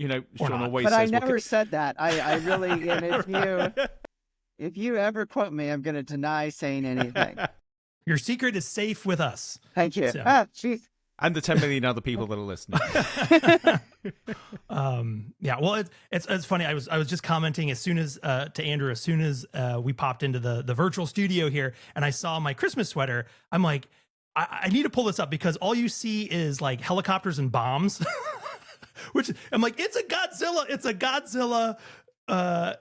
You know, Or Sean not. always But says, I well, never said that. I really, and if you ever quote me, I'm going to deny saying anything. Your secret is safe with us. Thank you. So- Ah, geez. and the 10 million other people that are listening. Yeah, well, it's funny. I was just commenting as soon as to Andrew, as soon as we popped into the virtual studio here, and I saw my Christmas sweater. I'm like, I need to pull this up because all you see is like helicopters and bombs. Which I'm like, it's a Godzilla. It's a Godzilla.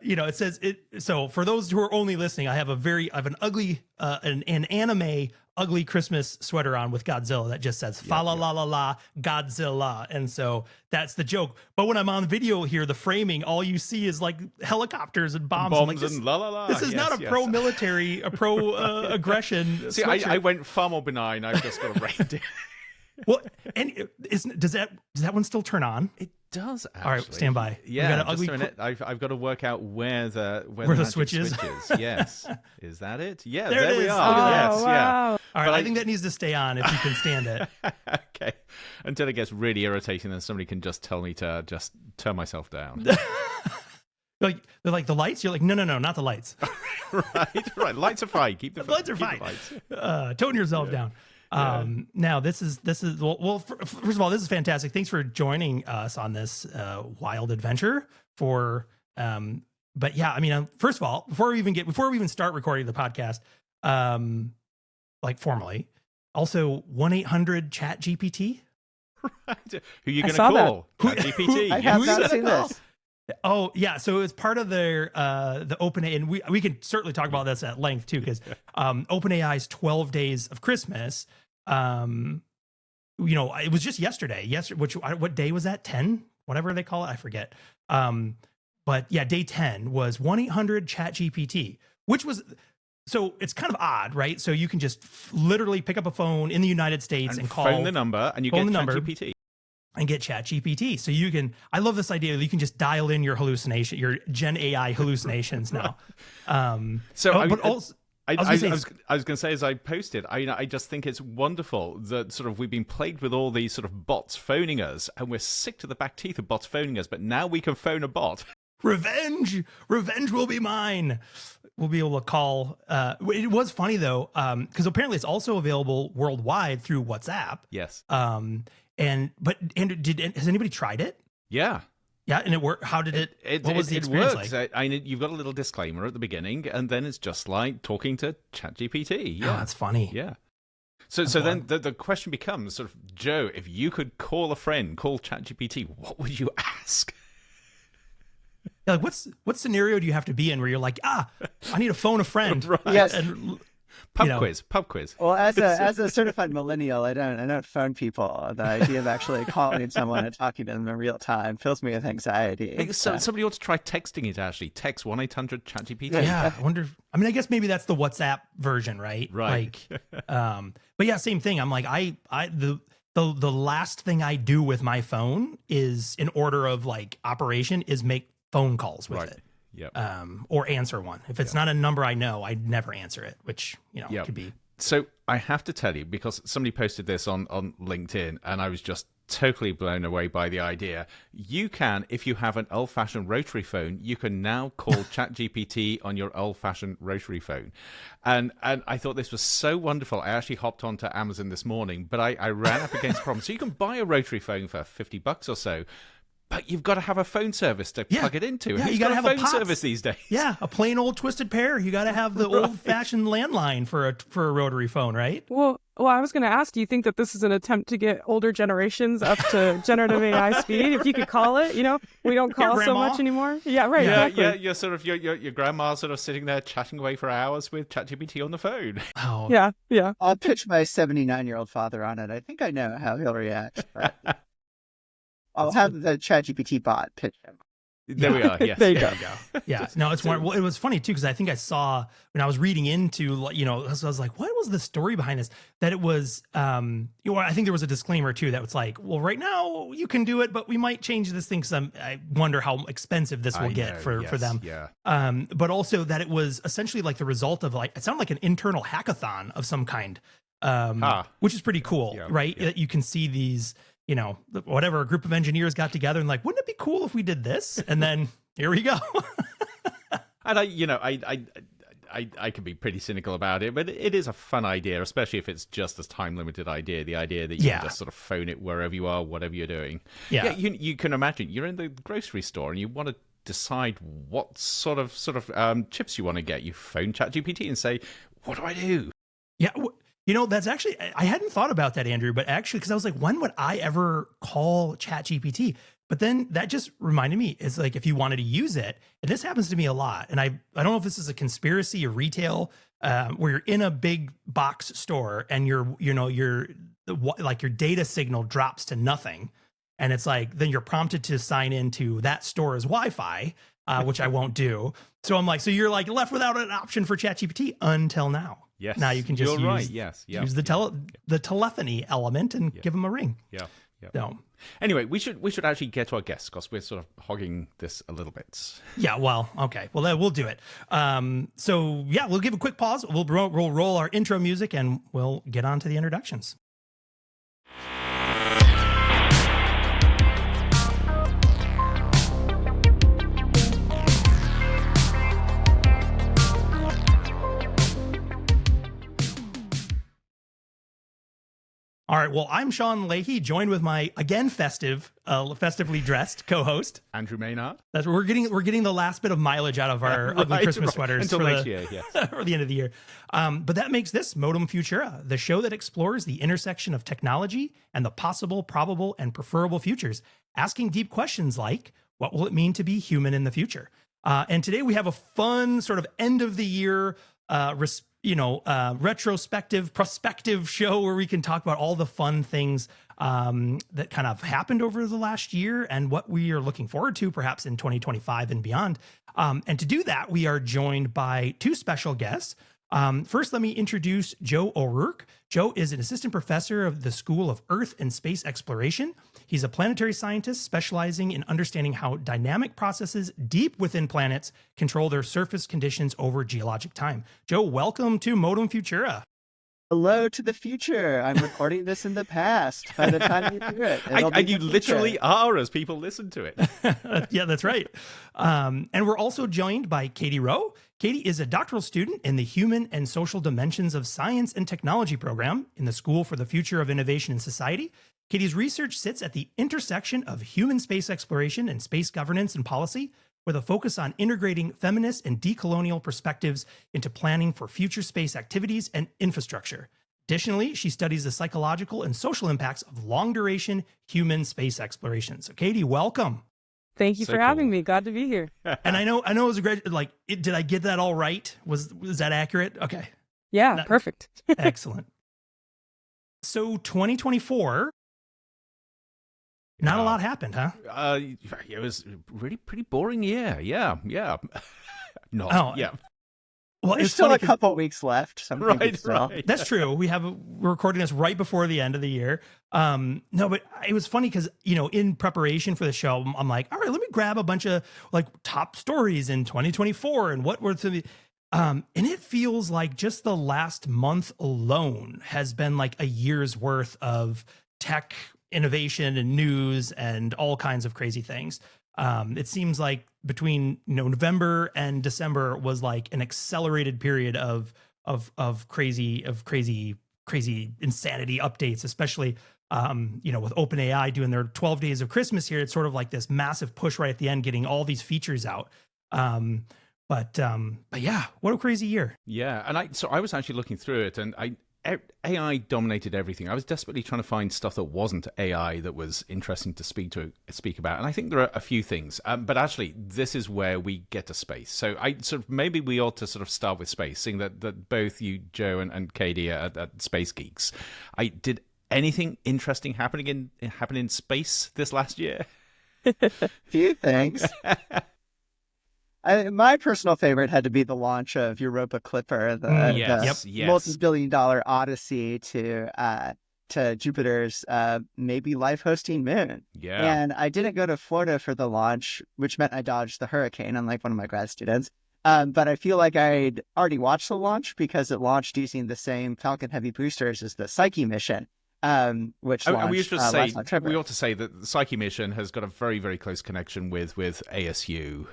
You know, it says it. So for those who are only listening, I have an ugly, an anime ugly Christmas sweater on with Godzilla that just says fa la la la la Godzilla. And so that's the joke. But when I'm on video here, the framing, all you see is like helicopters and bombs. I'm like, this, and la la la. this is not a pro-military, a pro-aggression. See, I went far more benign. I've just got a reindeer. Well, and does that one still turn on? It does, actually. All right, stand by. Yeah, we got an just ugly a minute. I've got to work out where the magic switch is. Yes. Is that it? Yeah, There it we is. are. Oh, Yes, yeah. All right, I think that needs to stay on if you can stand it. Okay. Until it gets really irritating, then somebody can just tell me to just turn myself down. They're like the lights. You're like, no, not the lights. right. Lights are fine. Keep the lights are fine. Tone yourself down. Now this is well, first of all, this is fantastic. Thanks for joining us on this wild adventure but yeah, I mean, first of all, before we even start recording the podcast, like formally, also 1-800-ChatGPT. Right. Who you going to call? ChatGPT. I have not seen this. Oh yeah, so it's part of their the OpenAI, and we can certainly talk about this at length too, because OpenAI's 12 Days of Christmas. You know, it was just yesterday. What day was that? 10, whatever they call it, I forget. But yeah, day 10 was 1-800-ChatGPT, which was. So it's kind of odd, right? So you can just literally pick up a phone in the United States and call, phone the number, and you get ChatGPT. And get ChatGPT. So you can, I love this idea that you can just dial in your hallucination, your Gen AI hallucinations now. I was going to say, as I posted, I just think it's wonderful that sort of we've been plagued with all these sort of bots phoning us, and we're sick to the back teeth of bots phoning us, but now we can phone a bot. Revenge will be mine. We'll be able to call. It was funny though, because apparently it's also available worldwide through WhatsApp. Yes. But has anybody tried it? Yeah. Yeah, and it worked. How did it? What was the experience like? You've got a little disclaimer at the beginning, and then it's just like talking to ChatGPT. Yeah, oh, that's funny. Yeah. So then the question becomes sort of, Joe, if you could call a friend, call ChatGPT, what would you ask? Yeah, like what scenario do you have to be in where you're like, I need to phone a friend? Right. Yes. And, Pub quiz. Well, as a certified millennial, I don't phone people. The idea of actually calling someone and talking to them in real time fills me with anxiety. Somebody ought to try texting it. Actually, text 1-800-ChatGPT. Yeah, I wonder. I guess maybe that's the WhatsApp version, right? Right. Like, but yeah, same thing. I'm like, the last thing I do with my phone is, in order of like operation, is make phone calls with it. Yep. Or answer one. If it's not a number I know, I'd never answer it, which, could be. So I have to tell you, because somebody posted this on LinkedIn, and I was just totally blown away by the idea. You can, if you have an old-fashioned rotary phone, you can now call ChatGPT on your old-fashioned rotary phone. And I thought this was so wonderful. I actually hopped onto Amazon this morning, but I ran up against a problem. So you can buy a rotary phone for $50 or so, but you've got to have a phone service to plug it into. Yeah, Who's you got to have a phone POTS service these days? Yeah, a plain old twisted pair. You got to have the old-fashioned landline for a rotary phone, right? Well, I was going to ask, do you think that this is an attempt to get older generations up to generative AI speed? If you could call it, we don't call so much anymore. Yeah, right. Yeah, exactly. yeah. You're sort of your grandma sort of sitting there chatting away for hours with ChatGPT on the phone. Oh, yeah. I'll pitch my 79-year-old father on it. I think I know how he'll react. But I'll have the ChatGPT bot pitch him. There we are. Yes. There you go. Yeah. No, it's wonderful. It was funny too, because I think I saw when I was reading into, I was like, what was the story behind this? That it was, I think there was a disclaimer too that was like, well, right now you can do it, but we might change this thing because I wonder how expensive this will get for them. Yeah. But also that it was essentially like the result of it sounded like an internal hackathon of some kind, which is pretty cool, right? Yeah. You can see these. whatever, a group of engineers got together and like, wouldn't it be cool if we did this? And then here we go. And I can be pretty cynical about it, but it is a fun idea, especially if it's just a time-limited idea. The idea that you can just sort of phone it wherever you are, whatever you're doing. Yeah, you can imagine you're in the grocery store and you want to decide what sort of chips you want to get. You phone ChatGPT and say, "What do I do?" Yeah, that's actually, I hadn't thought about that, Andrew, but actually, because I was like, when would I ever call ChatGPT? But then that just reminded me, is like, if you wanted to use it, and this happens to me a lot, and I don't know if this is a conspiracy or retail, where you're in a big box store and your data signal drops to nothing. And it's like, then you're prompted to sign into that store's Wi-Fi, which I won't do. So I'm like, so you're like left without an option for ChatGPT until now. Yes. Now you can just use the telephony element and give them a ring. Yeah. Yeah. So, anyway, we should actually get to our guests because we're sort of hogging this a little bit. Yeah, well, okay. Well, we'll do it. So, yeah, we'll give a quick pause. We'll roll our intro music and we'll get on to the introductions. All right. Well, I'm Sean Leahy, joined with my again festively dressed co-host Andrew Maynard. That's we're getting the last bit of mileage out of our ugly Christmas sweaters until next year, yes, or the end of the year. But that makes this Modem Futura, the show that explores the intersection of technology and the possible, probable, and preferable futures, asking deep questions like, what will it mean to be human in the future? And today we have a fun sort of end of the year retrospective prospective show where we can talk about all the fun things that kind of happened over the last year and what we are looking forward to perhaps in 2025 and beyond. And to do that, we are joined by two special guests. First, let me introduce Joe O'Rourke. Joe is an assistant professor of the School of Earth and Space Exploration. He's a planetary scientist specializing in understanding how dynamic processes deep within planets control their surface conditions over geologic time. Joe, welcome to Modem Futura. Hello to the future. I'm recording this in the past. By the time you hear it, and you literally are as people listen to it. Yeah, that's right. And we're also joined by Katie Rowe. Katie is a doctoral student in the Human and Social Dimensions of Science and Technology program in the School for the Future of Innovation in Society. Katie's research sits at the intersection of human space exploration and space governance and policy, with a focus on integrating feminist and decolonial perspectives into planning for future space activities and infrastructure. Additionally, she studies the psychological and social impacts of long-duration human space exploration. So, Katie, welcome. Thank you for having me. Glad to be here. And I know it was a great, did I get that all right? Was that accurate? Okay. Yeah, perfect. Excellent. So 2024, not a lot happened, huh? It was really pretty boring year. Yeah. Well, there's still a couple weeks left. Right. That's true. We're recording this right before the end of the year. No, but it was funny because, in preparation for the show, I'm like, all right, let me grab a bunch of top stories in 2024 and what were and it feels like just the last month alone has been like a year's worth of tech innovation and news and all kinds of crazy things. It seems like between November and December was like an accelerated period of crazy insanity updates, especially with OpenAI doing their 12 days of Christmas here. It's sort of like this massive push right at the end, getting all these features out. But yeah, what a crazy year. Yeah, and I was actually looking through it, and AI dominated everything. I was desperately trying to find stuff that wasn't AI that was interesting to speak about, and I think there are a few things. But actually, this is where we get to space. So maybe we ought to sort of start with space, seeing that both you, Joe, and Katie are at Space Geeks. Did anything interesting happen in space this last year? Few things. My personal favorite had to be the launch of Europa Clipper, the multi-billion-dollar odyssey to Jupiter's maybe life-hosting moon. Yeah. And I didn't go to Florida for the launch, which meant I dodged the hurricane, unlike one of my grad students. But I feel like I'd already watched the launch because it launched using the same Falcon Heavy boosters as the Psyche mission. which and we launched should say last October. we ought to say that the Psyche mission has got a very, very close connection with ASU.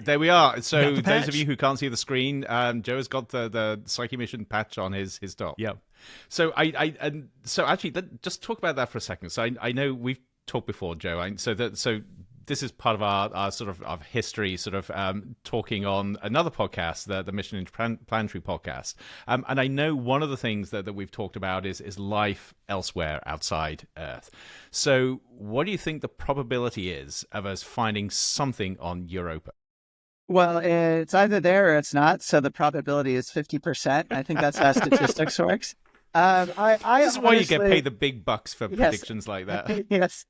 There we are. So those of you who can't see the screen, Joe has got the Psyche mission patch on his top. Yeah. So so actually, just talk about that for a second. So I know we've talked before, Joe. So this is part of our sort of our history, sort of talking on another podcast, the Mission Interplanetary podcast. And I know one of the things that we've talked about is life elsewhere outside Earth. So what do you think the probability is of us finding something on Europa? Well, it's either there or it's not. So the probability is 50%. I think that's how statistics works. This is honestly, why you get paid the big bucks for predictions like that. Yes.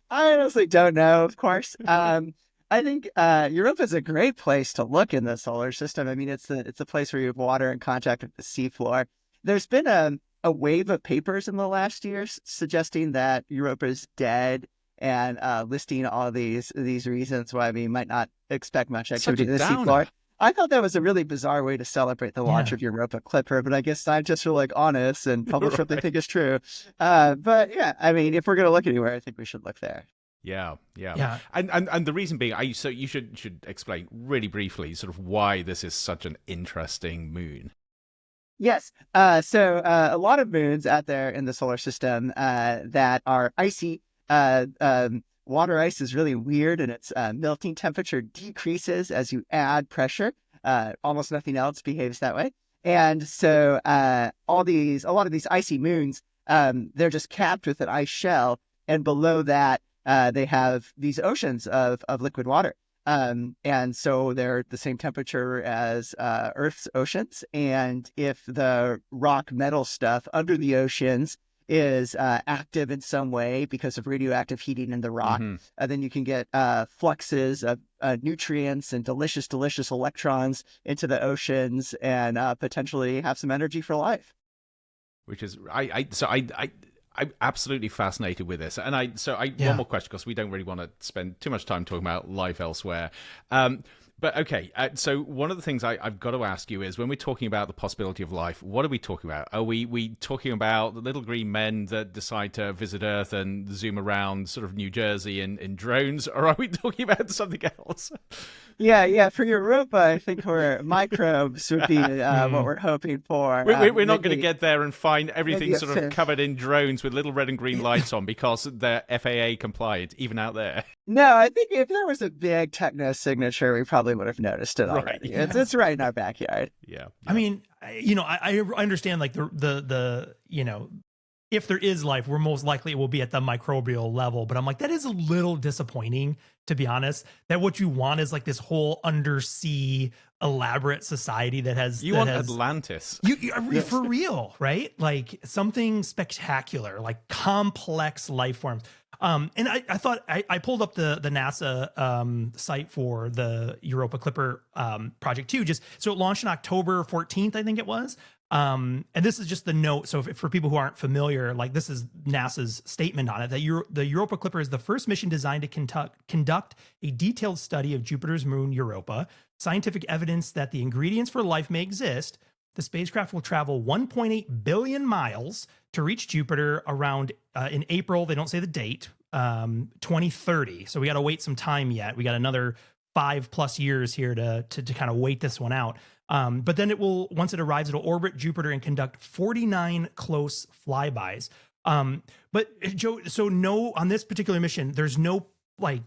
I honestly don't know, of course. I think Europa is a great place to look in the solar system. I mean, it's a place where you have water in contact with the seafloor. There's been a wave of papers in the last years suggesting that Europa is dead and listing all these reasons why we might not expect much activity in the seafloor. I thought that was a really bizarre way to celebrate the launch of Europa Clipper, but I guess scientists are like honest and publish what they think is true. But yeah, I mean, if we're going to look anywhere, I think we should look there. Yeah. And the reason being, so you should explain really briefly sort of why this is such an interesting moon. Yes. So a lot of moons out there in the solar system that are icy. Water ice is really weird, and its melting temperature decreases as you add pressure. Almost nothing else behaves that way. And so a lot of these icy moons, they're just capped with an ice shell, and below that they have these oceans of liquid water. And so they're the same temperature as Earth's oceans. And if the rock metal stuff under the oceans is active in some way because of radioactive heating in the rock, then you can get fluxes of nutrients and delicious electrons into the oceans and potentially have some energy for life. Which is, I'm absolutely fascinated with this. And one more question, because we don't really want to spend too much time talking about life elsewhere. But okay, so one of the things I've got to ask you is, when we're talking about the possibility of life, what are we talking about? Are we talking about the little green men that decide to visit Earth and zoom around sort of New Jersey in drones, or are we talking about something else? Yeah. For Europa, I think microbes would be what we're hoping for. We're not going to get there and find everything sort of covered in drones with little red and green lights on because they're FAA compliant, even out there. No, I think if there was a big techno signature, we probably would have noticed it already. Yeah. It's right in our backyard. Yeah. I mean, I understand like the if there is life, we're most likely it will be at the microbial level. But I'm like, that is a little disappointing, to be honest. That what you want is like this whole undersea elaborate society that has Atlantis. For real, right? Like something spectacular, like complex life forms. And I thought I pulled up the NASA site for the Europa Clipper project too. Just so it launched on October 14th, I think it was. And this is just the note. So for people who aren't familiar, like this is NASA's statement on it, that the Europa Clipper is the first mission designed to conduct a detailed study of Jupiter's moon Europa. Scientific evidence that the ingredients for life may exist. The spacecraft will travel 1.8 billion miles to reach Jupiter around in April. They don't say the date, 2030. So we got to wait some time yet. We got another 5+ years here to kind of wait this one out. But then once it arrives, it'll orbit Jupiter and conduct 49 close flybys. But Joe, so no, on this particular mission, there's no like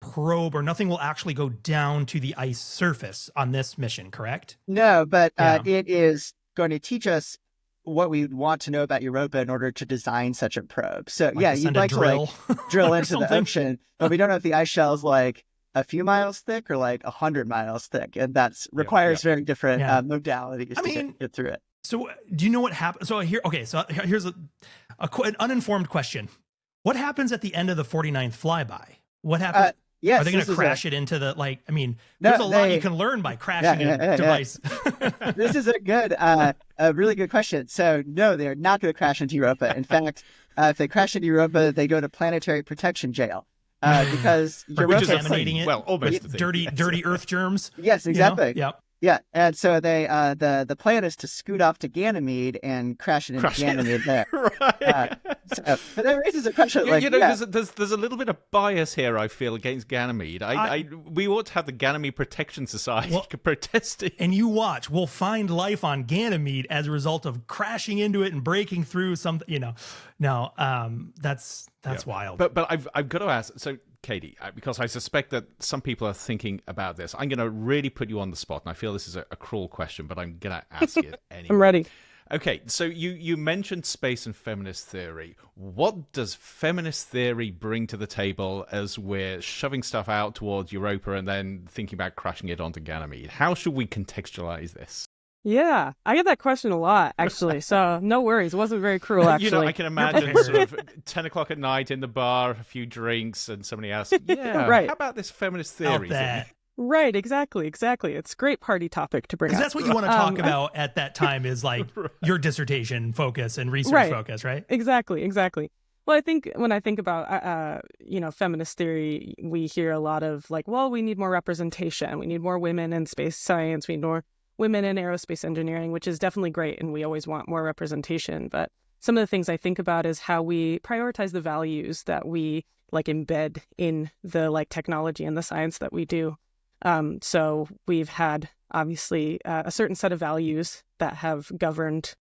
probe or nothing will actually go down to the ice surface on this mission, correct? No, but it is going to teach us what we want to know about Europa in order to design such a probe. So you'd like to like drill into the ocean, but we don't know if the ice shell is like a few miles thick or like 100 miles thick, and that's requires very different modalities to get through it. So do you know what happens? So here's an uninformed question. What happens at the end of the 49th flyby? What happens? Yes, are they going to crash it into the, like, I mean, there's a lot you can learn by crashing a device. This is a really good question. So no, they're not going to crash into Europa. In fact, if they crash into Europa, they go to planetary protection jail. Because Europa is contaminating it, almost with dirty Earth germs. Yes, exactly. Yep. Yeah, and so the plan is to scoot off to Ganymede and crash it into Ganymede there. Right. But that raises a question. Like, there's a little bit of bias here, I feel, against Ganymede. We ought to have the Ganymede Protection Society protesting. And you watch, we'll find life on Ganymede as a result of crashing into it and breaking through something. No, that's wild. But I've got to ask. So, Katie, because I suspect that some people are thinking about this, I'm going to really put you on the spot, and I feel this is a cruel question, but I'm going to ask it anyway. I'm ready. Okay, so you mentioned space and feminist theory. What does feminist theory bring to the table as we're shoving stuff out towards Europa and then thinking about crashing it onto Ganymede? How should we contextualize this? Yeah, I get that question a lot, actually. So no worries. It wasn't very cruel, actually. I can imagine sort of 10 o'clock at night in the bar, a few drinks, and somebody asks, right. How about this feminist theory thing? Right, exactly. It's a great party topic to bring up. Because that's what you want to talk about at that time is like your dissertation focus and research focus, right? Exactly. Well, I think when I think about, feminist theory, we hear a lot of like, well, we need more representation. We need more women in space science. We need more women in aerospace engineering, which is definitely great. And we always want more representation. But some of the things I think about is how we prioritize the values that we like embed in the like technology and the science that we do. So we've had obviously a certain set of values that have governed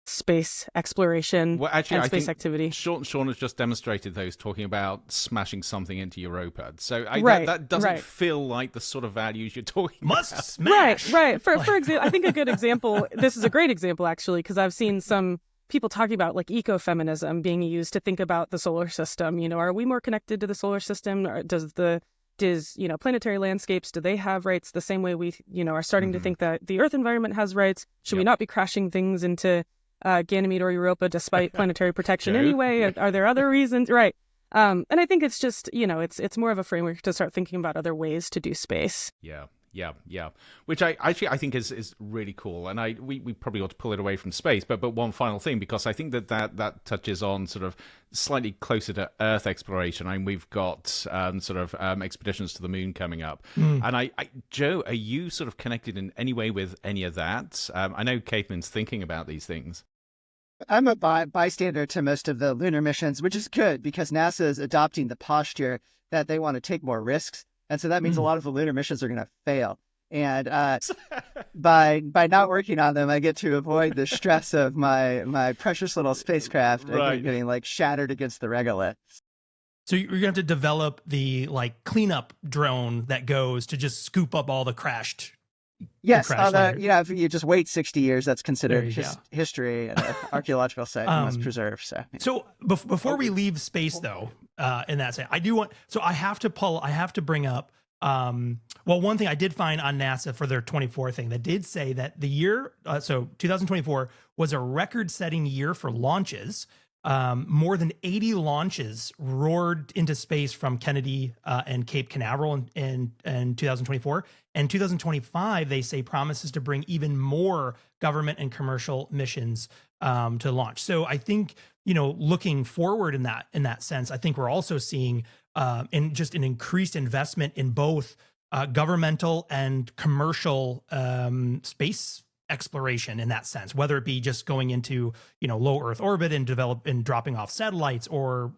space exploration and space activity. Sean has just demonstrated those, talking about smashing something into Europa. So that doesn't feel like the sort of values you're talking about. Must smash. Right. For example, I think a good example, this is a great example actually, because I've seen some people talking about like ecofeminism being used to think about the solar system. Are we more connected to the solar system? Or does planetary landscapes, do they have rights the same way we, are starting to think that the Earth environment has rights? Should we not be crashing things into Ganymede or Europa despite planetary protection anyway? Are there other reasons? Right. And I think it's just, it's more of a framework to start thinking about other ways to do space. Yeah. Which I think is really cool, and we probably ought to pull it away from space. But one final thing, because I think that touches on sort of slightly closer to Earth exploration. I mean, we've got expeditions to the moon coming up, and Joe, are you sort of connected in any way with any of that? I know Caitlin's thinking about these things. I'm a bystander to most of the lunar missions, which is good because NASA is adopting the posture that they want to take more risks. And so that means a lot of the lunar missions are going to fail. And by not working on them, I get to avoid the stress of my precious little spacecraft getting like shattered against the regolith. So you're going to have to develop the like cleanup drone that goes to just scoop up all the crashed. Yes, if you just wait 60 years, that's considered history and an archaeological site you must preserve. So before we leave space, though, in that sense, I have to bring up, one thing I did find on NASA for their 24 thing that did say that the year, 2024 was a record-setting year for launches. More than 80 launches roared into space from Kennedy and Cape Canaveral in 2024. And 2025, they say, promises to bring even more government and commercial missions to launch. So I think, looking forward in that sense, I think we're also seeing an increased investment in both governmental and commercial space exploration in that sense, whether it be just going into low Earth orbit and dropping off satellites or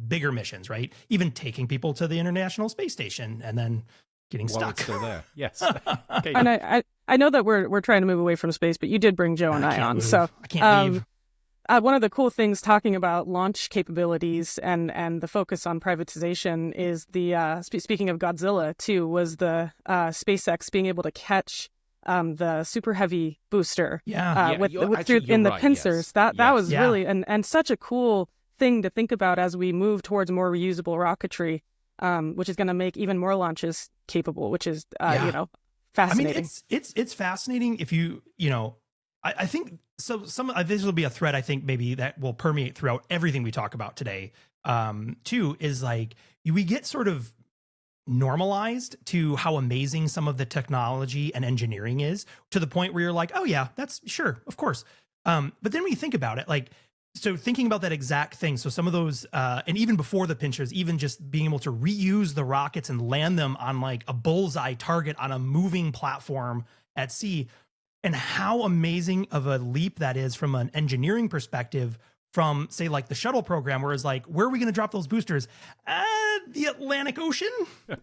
bigger missions, right? Even taking people to the International Space Station and then getting stuck. It's still there. Yes. Okay. And I know that we're trying to move away from space, but you did bring Joe and I on, so I can't leave. One of the cool things talking about launch capabilities and the focus on privatization is the speaking of Godzilla too, was the SpaceX being able to catch the super heavy booster in the pincers. Yes. That was really and such a cool thing to think about as we move towards more reusable rocketry, which is going to make even more launches capable, which is fascinating. I mean, it's fascinating if I think so. This will be a thread I think maybe that will permeate throughout everything we talk about today. Too is like we get sort of normalized to how amazing some of the technology and engineering is, to the point where you're like, oh yeah, that's sure, of course. But then when you think about it, like So thinking about that exact thing, so some of those, and even before the pinchers, even just being able to reuse the rockets and land them on like a bullseye target on a moving platform at sea, and how amazing of a leap that is from an engineering perspective from, say, like the shuttle program, where it's like, where are we going to drop those boosters? The Atlantic Ocean.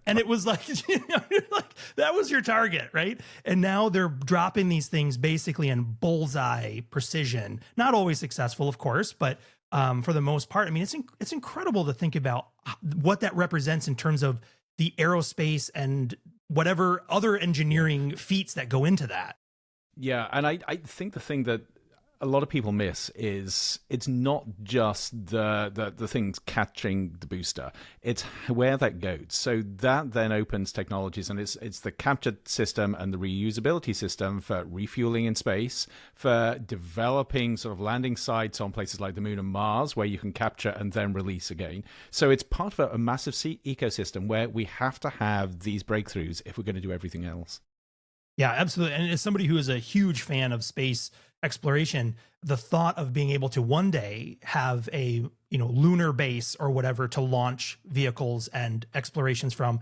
And it was like, like, that was your target, right? And now they're dropping these things basically in bullseye precision. Not always successful, of course, but for the most part, I mean, it's incredible to think about what that represents in terms of the aerospace and whatever other engineering feats that go into that. Yeah, and I think the thing that a lot of people miss is it's not just the things catching the booster, it's where that goes. So that then opens technologies, and it's the capture system and the reusability system for refueling in space, for developing sort of landing sites on places like the Moon and Mars where you can capture and then release again. So it's part of a massive ecosystem where we have to have these breakthroughs if we're going to do everything else. Yeah, absolutely. And as somebody who is a huge fan of space exploration, the thought of being able to one day have a, lunar base or whatever to launch vehicles and explorations from,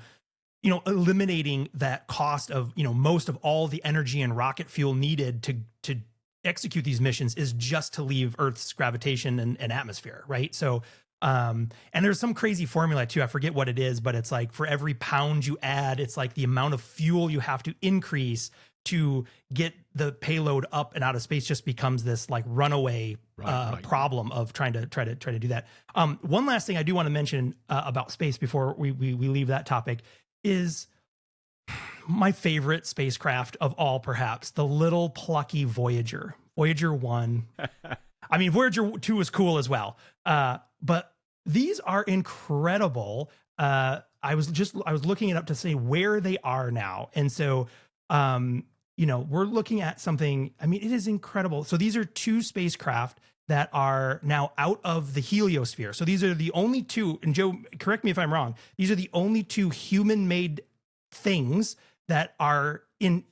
eliminating that cost of, most of all the energy and rocket fuel needed to execute these missions is just to leave Earth's gravitation and atmosphere, right? So, and there's some crazy formula too. I forget what it is, but it's like for every pound you add, it's like the amount of fuel you have to increase to get the payload up and out of space just becomes this like runaway problem of trying to do that. One last thing I do want to mention about space before we leave that topic is my favorite spacecraft of all, perhaps the little plucky Voyager 1. I mean, Voyager 2 was cool as well. But these are incredible. I was looking it up to say where they are now. And so, we're looking at something, I mean, it is incredible. So these are 2 spacecraft that are now out of the heliosphere. So these are the only 2, and Joe, correct me if I'm wrong, these are the only 2 human-made things that are in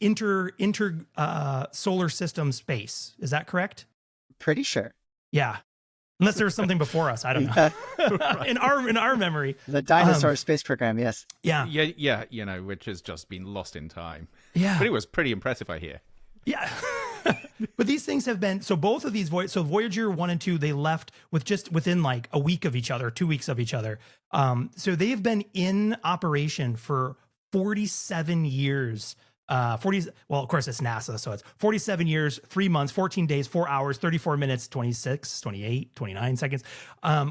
solar system space. Is that correct? Pretty sure. Yeah. Unless there was something before us, I don't know. in our memory, the dinosaur space program, yes. Yeah, which has just been lost in time. Yeah, but it was pretty impressive, I hear. Yeah, but these things have been, so both of these Voyager 1 and 2, they left within like a week of each other, 2 weeks of each other. So they've been in operation for 47 years. Well, of course it's NASA, so it's 47 years, 3 months, 14 days, 4 hours, 34 minutes, 26, 28, 29 seconds,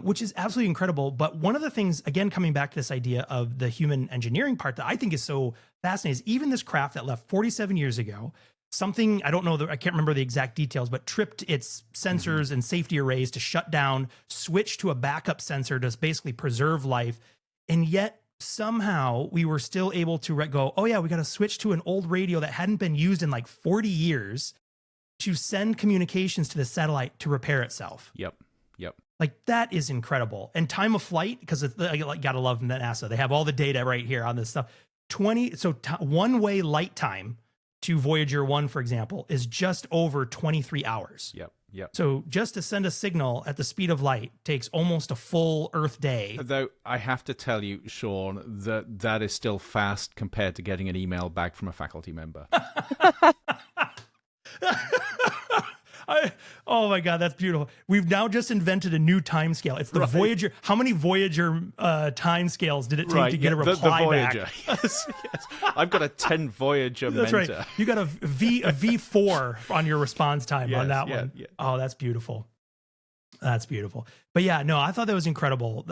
which is absolutely incredible. But one of the things, again, coming back to this idea of the human engineering part that I think is so fascinating is even this craft that left 47 years ago, something, I don't know, I can't remember the exact details, but tripped its sensors and safety arrays to shut down, switch to a backup sensor to basically preserve life. And yet, somehow we were still able to go, oh yeah, we got to switch to an old radio that hadn't been used in like 40 years to send communications to the satellite to repair itself. Yep. Like that is incredible. And time of flight, because I gotta love NASA. They have all the data right here on this stuff. One-way light time to Voyager 1, for example, is just over 23 hours. Yep. So just to send a signal at the speed of light takes almost a full Earth day. Though I have to tell you, Sean, that is still fast compared to getting an email back from a faculty member. Oh my God, that's beautiful. We've now just invented a new time scale. It's the Voyager. How many Voyager time scales did it take to get a reply the Voyager. back? Yes. I've got a 10 Voyager That's mentor. Right. You got a V4 on your response time on that one. Yeah. Oh, that's beautiful. That's beautiful. But yeah, no, I thought that was incredible.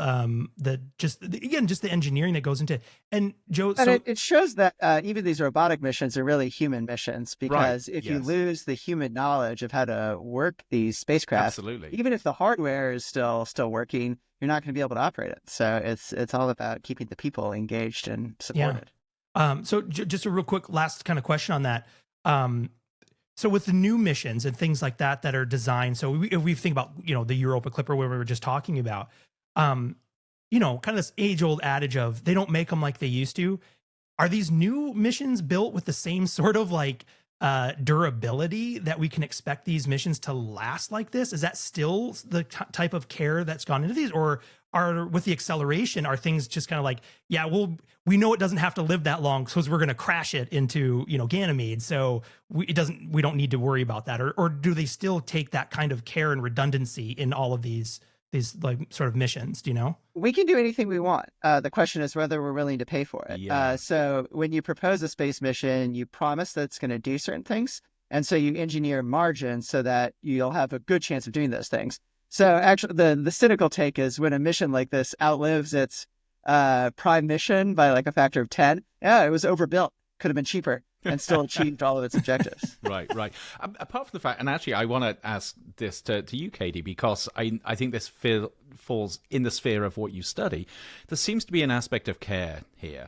Just the engineering that goes into it. And Joe, and it shows that even these robotic missions are really human missions, because if you lose the human knowledge of how to work these spacecraft, absolutely, even if the hardware is still working, you're not going to be able to operate it. So it's all about keeping the people engaged and supported. Yeah. So just a real quick last kind of question on that. So with the new missions and things like that are designed, so if we think about, the Europa Clipper where we were just talking about, kind of this age-old adage of they don't make them like they used to. Are these new missions built with the same sort of like durability that we can expect these missions to last like this? Is that still the type of care that's gone into these, or are with the acceleration, are things just kind of like, yeah, we know it doesn't have to live that long because we're going to crash it into, Ganymede. So we don't need to worry about that. Or do they still take that kind of care and redundancy in all of these like sort of missions? Do you know? We can do anything we want. The question is whether we're willing to pay for it. Yeah. So when you propose a space mission, you promise that it's going to do certain things. And so you engineer margins so that you'll have a good chance of doing those things. So actually, the cynical take is when a mission like this outlives its prime mission by like a factor of 10, it was overbuilt, could have been cheaper, and still achieved all of its objectives. Right. Apart from the fact, and actually I want to ask this to you, Katie, because I think this falls in the sphere of what you study. There seems to be an aspect of care here.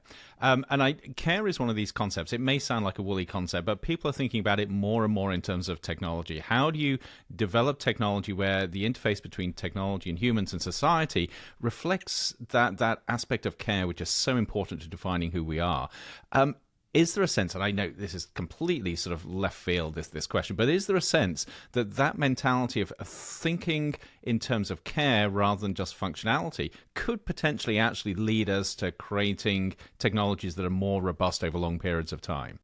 Care is one of these concepts. It may sound like a woolly concept, but people are thinking about it more and more in terms of technology. How do you develop technology where the interface between technology and humans and society reflects that aspect of care, which is so important to defining who we are? Is there a sense, and I know this is completely sort of left field, this question, but is there a sense that mentality of thinking in terms of care rather than just functionality could potentially actually lead us to creating technologies that are more robust over long periods of time?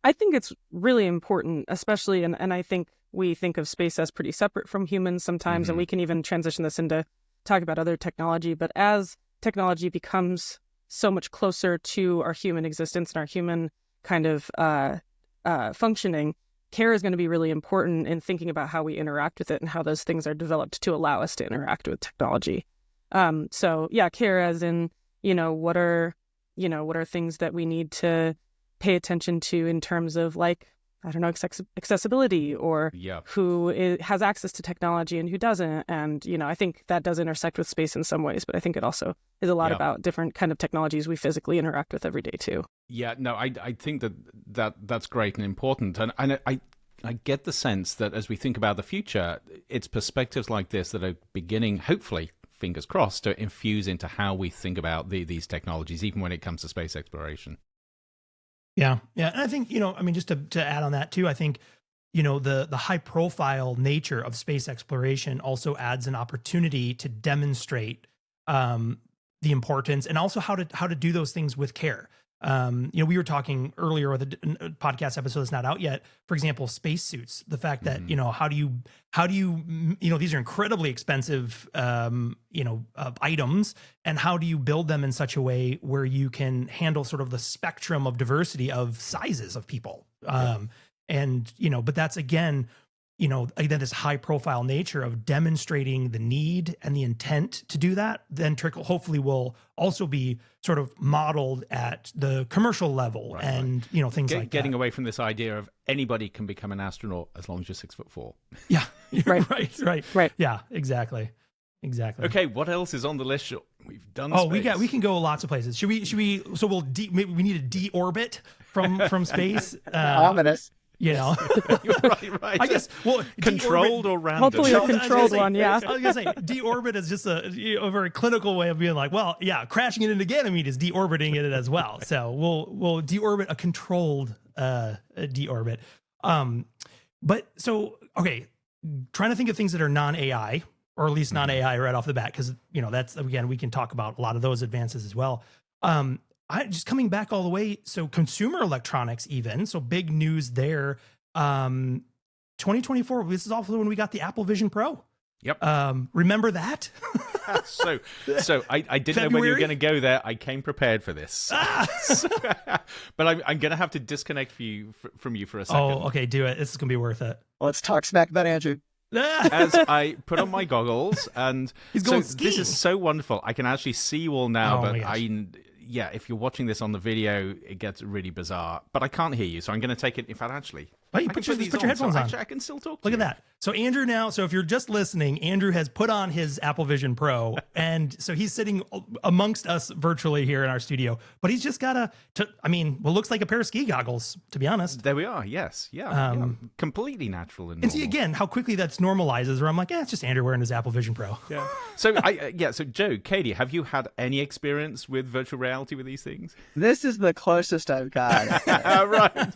I think it's really important, especially, and I think we think of space as pretty separate from humans sometimes, and we can even transition this into talk about other technology. But as technology becomes so much closer to our human existence and our human kind of functioning, care is going to be really important in thinking about how we interact with it and how those things are developed to allow us to interact with technology. So yeah, care as in, what are things that we need to pay attention to in terms of, like, I don't know, accessibility, or who has access to technology and who doesn't. And, I think that does intersect with space in some ways, but I think it also is a lot about different kind of technologies we physically interact with every day too. Yeah, no, I think that's great and important. And I get the sense that as we think about the future, it's perspectives like this that are beginning, hopefully, fingers crossed, to infuse into how we think about these technologies, even when it comes to space exploration. Yeah. And I think, just to add on that too, I think, the high profile nature of space exploration also adds an opportunity to demonstrate the importance, and also how to do those things with care. We were talking earlier with a podcast episode that's not out yet, for example, spacesuits, the fact that, how do you, these are incredibly expensive, items, and how do you build them in such a way where you can handle sort of the spectrum of diversity of sizes of people? But that's again, this high profile nature of demonstrating the need and the intent to do that, then hopefully will also be sort of modeled at the commercial level, things like that. Getting away from this idea of anybody can become an astronaut as long as you're 6'4". Yeah. Right. Yeah, exactly. Okay. What else is on the list? We've done. Space. We can go lots of places. Should we? So we need to deorbit from space. Ominous. Right. I guess, controlled or random. Hopefully a controlled one, yeah. I was going to say, deorbit is just a very clinical way of being like, crashing it into Ganymede is deorbiting it as well. So we'll deorbit a controlled deorbit. Trying to think of things that are non-AI, or at least non-AI right off the bat, because, that's, again, we can talk about a lot of those advances as well. Just coming back all the way, so consumer electronics even, so big news there. 2024, this is also when we got the Apple Vision Pro. Yep. Remember that? so I didn't know when you were going to go there. I came prepared for this. But I'm going to have to disconnect from you for a second. Oh, okay, do it. This is going to be worth it. Let's talk smack about Andrew. As I put on my goggles, and he's going skiing. This is so wonderful. I can actually see you all now, but if you're watching this on the video, it gets really bizarre. But I can't hear you, so I'm going to take it. In fact, actually, put your headphones on. Actually, I can still talk to Look you. at that. So Andrew so if you're just listening, Andrew has put on his Apple Vision Pro, and so he's sitting amongst us virtually here in our studio. But he's just got what looks like a pair of ski goggles, to be honest. There we are. Yes. Yeah. Completely natural and normal. And see, again, how quickly that's normalizes, where I'm like, it's just Andrew wearing his Apple Vision Pro. Yeah. So, So Joe, Katie, have you had any experience with virtual reality with these things? This is the closest I've got. Right.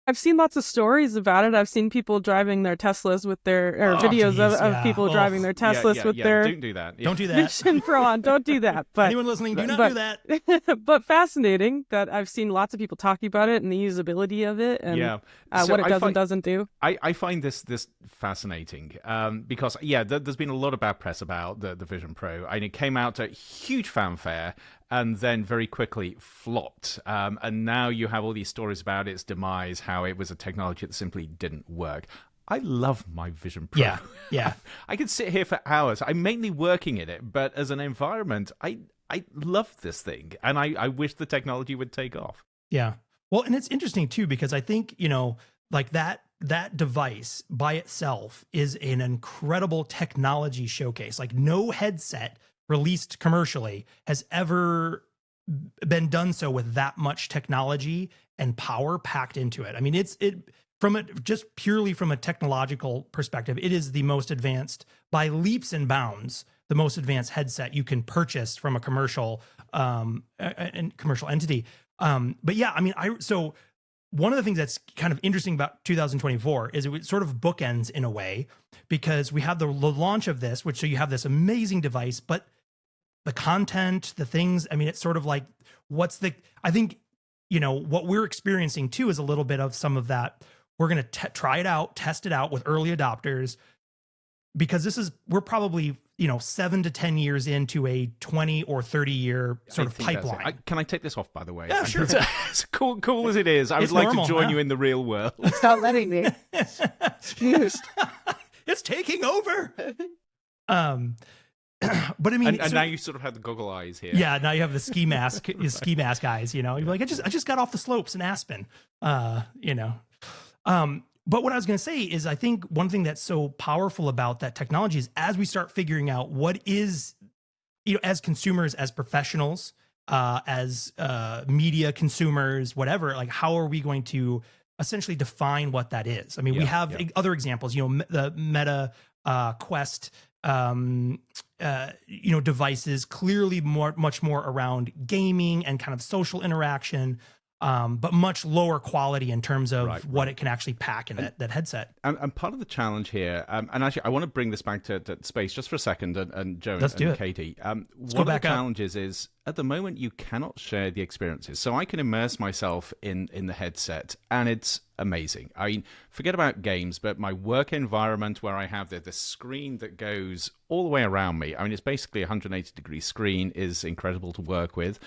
I've seen lots of stories about it. I've seen people driving their Teslas with their, or videos of people driving their Teslas with their Don't do that. Don't do that. Vision Pro on. Don't do that. But anyone listening, do not do that. But fascinating that I've seen lots of people talking about it and the usability of it and So what it does and doesn't do. I find this fascinating because there's been a lot of bad press about the Vision Pro, and it came out to huge fanfare and then very quickly flopped. And now you have all these stories about its demise, how it was a technology that simply didn't work. I love my Vision Pro. Yeah. I could sit here for hours. I'm mainly working in it, but as an environment, I love this thing, and I wish the technology would take off. Yeah. Well, and it's interesting too, because I think, like that device by itself is an incredible technology showcase. Like no headset released commercially has ever been done so with that much technology and power packed into it. I mean, just purely from a technological perspective, it is the most advanced by leaps and bounds, the most advanced headset you can purchase from a commercial entity. But yeah, I mean, so one of the things that's kind of interesting about 2024 is it sort of bookends in a way, because we have the launch of this, so you have this amazing device, but the content, the things, I mean, it's sort of like, I think, what we're experiencing too is a little bit of some of that. We're going to try it out, test it out with early adopters, because we're probably, 7 to 10 years into a 20 or 30 year sort of pipeline. Can I take this off, by the way? Yeah, sure. As cool as it is, I would like to join you in the real world. Stop letting me. Excused. It's taking over. But I mean, and now you sort of have the goggle eyes here. Yeah, now you have the ski mask eyes. You're like, I just got off the slopes in Aspen. But what I was going to say is, I think one thing that's so powerful about that technology is, as we start figuring out what is, as consumers, as professionals, as media consumers, whatever, like, how are we going to essentially define what that is? I mean, we have other examples, the Meta Quest, devices, clearly much more around gaming and kind of social interaction, but much lower quality in terms of what it can actually pack in that headset. And part of the challenge here, and actually I want to bring this back to space just for a second, and Joe and Katie. One of the challenges is, at the moment, you cannot share the experiences. So I can immerse myself in the headset, and it's amazing. I mean, forget about games, but my work environment, where I have the screen that goes all the way around me, I mean, it's basically a 180-degree screen, is incredible to work with.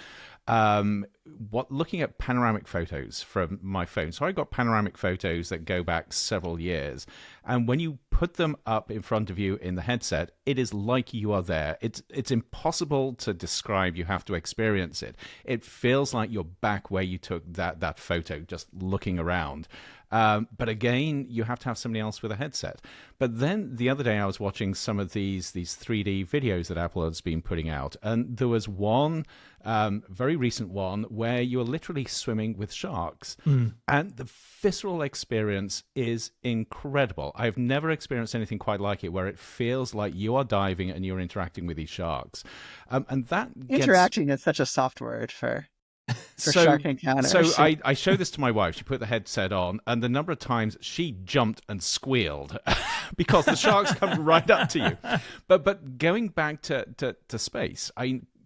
Looking at panoramic photos from my phone. So I got panoramic photos that go back several years. And when you put them up in front of you in the headset, it is like you are there. It's impossible to describe. You have to experience it. It feels like you're back where you took that photo, just looking around. But again, you have to have somebody else with a headset. But then the other day I was watching some of these 3D videos that Apple has been putting out, and there was one very recent one where you're literally swimming with sharks, and the visceral experience is incredible. I've never experienced anything quite like it, where it feels like you are diving and you're interacting with these sharks. And that interacting is such a soft word for shark encounters. So I showed this to my wife. She put the headset on, and the number of times she jumped and squealed because the sharks come right up to you. But going back to space,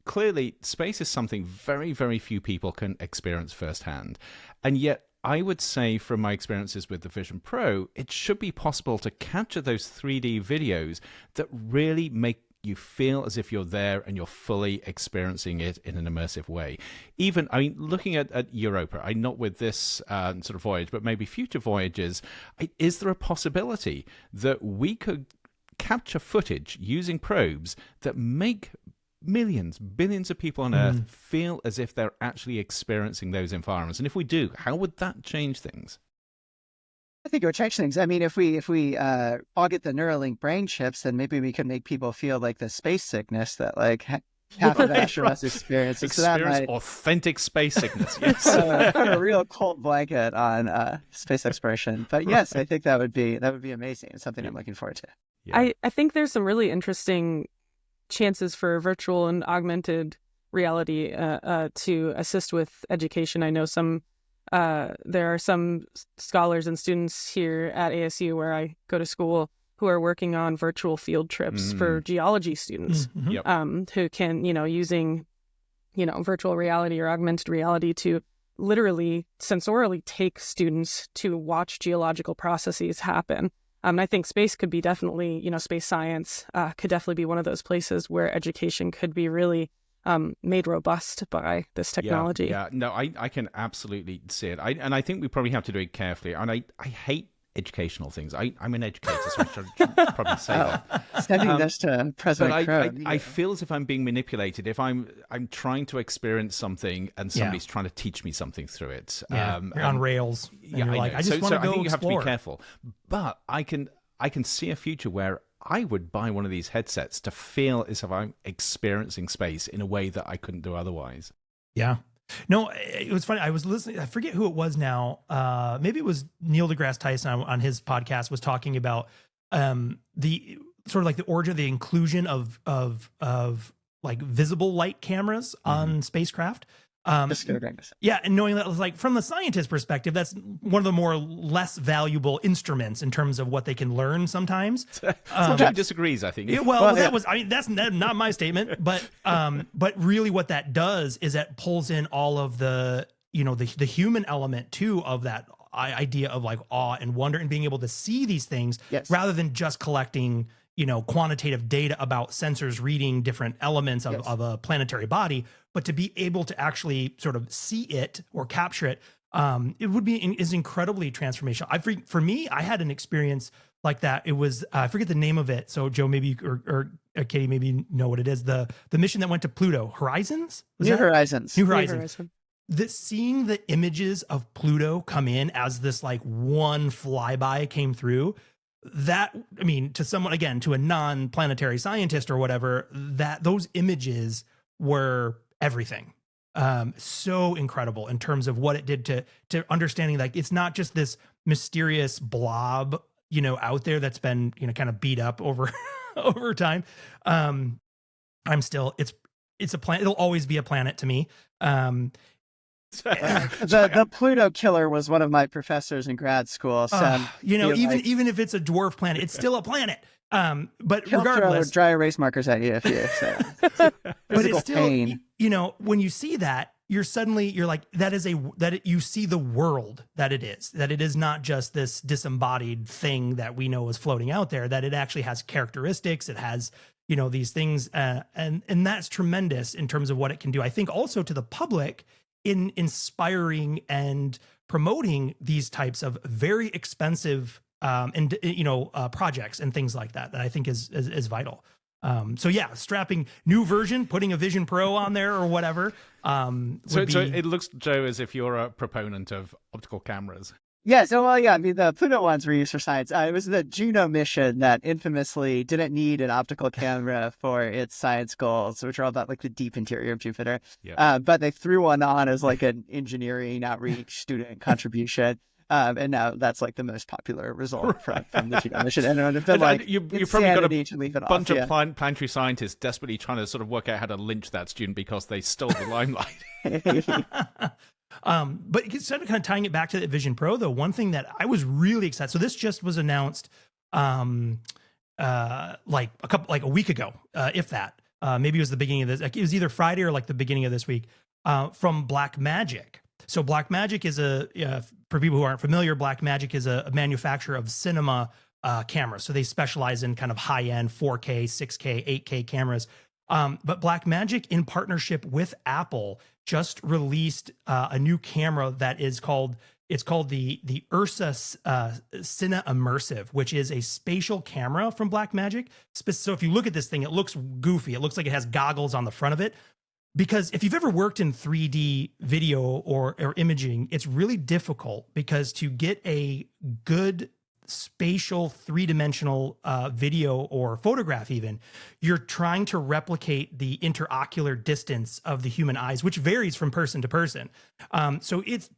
clearly space is something very, very few people can experience firsthand. And yet, I would say, from my experiences with the Vision Pro, it should be possible to capture those 3D videos that really make you feel as if you're there and you're fully experiencing it in an immersive way. Even, looking at Europa, not with this sort of voyage, but maybe future voyages, is there a possibility that we could capture footage using probes that make millions, billions of people on Earth feel as if they're actually experiencing those environments? And if we do, how would that change things? I think it would change things. I mean, if we all get the Neuralink brain chips, then maybe we can make people feel like the space sickness that like half of astronauts experience. Experience authentic space sickness. Yes, put a real cold blanket on space exploration. But yes, I think that would be amazing. It's something I'm looking forward to. Yeah. I think there's some really interesting chances for virtual and augmented reality to assist with education. I know some There are some scholars and students here at ASU where I go to school who are working on virtual field trips for geology students, who can, using, virtual reality or augmented reality to literally sensorially take students to watch geological processes happen. And I think space could be definitely, space science could definitely be one of those places where education could be really made robust by this technology. Yeah. No, I can absolutely see it. And I think we probably have to do it carefully. And I hate educational things. I'm an educator, so I should probably say that. Sending this to President Crone. I feel as if I'm being manipulated. If I'm trying to experience something and somebody's trying to teach me something through it. Yeah, you're on rails. Yeah, you're like, I just want to go I think you have to be explore. careful. But I can see a future where I would buy one of these headsets to feel as if I'm experiencing space in a way that I couldn't do otherwise. Yeah. No, it was funny. I was listening. I forget who it was now. Maybe it was Neil deGrasse Tyson on his podcast was talking about the sort of like the origin, the inclusion of like visible light cameras on spacecraft. Yeah, and knowing that, like, from the scientist perspective, that's one of the more less valuable instruments in terms of what they can learn sometimes. Somebody disagrees, I think. That's not my statement, but really what that does is that pulls in all of the, the human element too of that idea of like awe and wonder and being able to see these things rather than just collecting, quantitative data about sensors reading different elements of a planetary body, but to be able to actually sort of see it or capture it, is incredibly transformational. For me, I had an experience like that. It was, I forget the name of it. So Joe, maybe, or Katie, maybe you know what it is. The mission that went to Pluto, Horizons? New Horizons. Seeing the images of Pluto come in as this like one flyby came through, that, I mean, to someone, again, to a non-planetary scientist or whatever, that those images were everything. So incredible in terms of what it did to understanding, like, it's not just this mysterious blob, out there that's been, kind of beat up over time. It's a planet. It'll always be a planet to me. The Pluto killer was one of my professors in grad school. So even if it's a dwarf planet, it's still a planet. But regardless, throw dry erase markers at you if you. But it's still, pain. When you see that, you're like, you see the world that it is not just this disembodied thing that we know is floating out there, that it actually has characteristics. It has, these things, and that's tremendous in terms of what it can do. I think also to the public, in inspiring and promoting these types of very expensive projects and things like that I think is vital. Strapping new version, putting a Vision Pro on there or whatever. So it looks, Joe, as if you're a proponent of optical cameras. Yeah, the Pluto ones were used for science. It was the Juno mission that infamously didn't need an optical camera for its science goals, which are all about like the deep interior of Jupiter. Yeah. But they threw one on as like an engineering outreach student contribution. And now that's like the most popular result from the Juno mission. And it's been like, you probably got a bunch of planetary scientists desperately trying to sort of work out how to lynch that student because they stole the limelight. But instead of kind of tying it back to the Vision Pro, though, one thing that I was really excited. So this just was announced, like a week ago, if that. Maybe it was the beginning of this. Like, it was either Friday or like the beginning of this week. From Blackmagic. So Blackmagic is for people who aren't familiar, Blackmagic is a manufacturer of cinema cameras. So they specialize in kind of high-end 4K, 6K, 8K cameras. But Blackmagic, in partnership with Apple, just released a new camera that is called the Ursa Cine Immersive, which is a spatial camera from Blackmagic. So if you look at this thing, it looks goofy. It looks like it has goggles on the front of it. Because if you've ever worked in 3D video or imaging, it's really difficult because to get a good spatial three-dimensional video or photograph even, you're trying to replicate the interocular distance of the human eyes, which varies from person to person. So it's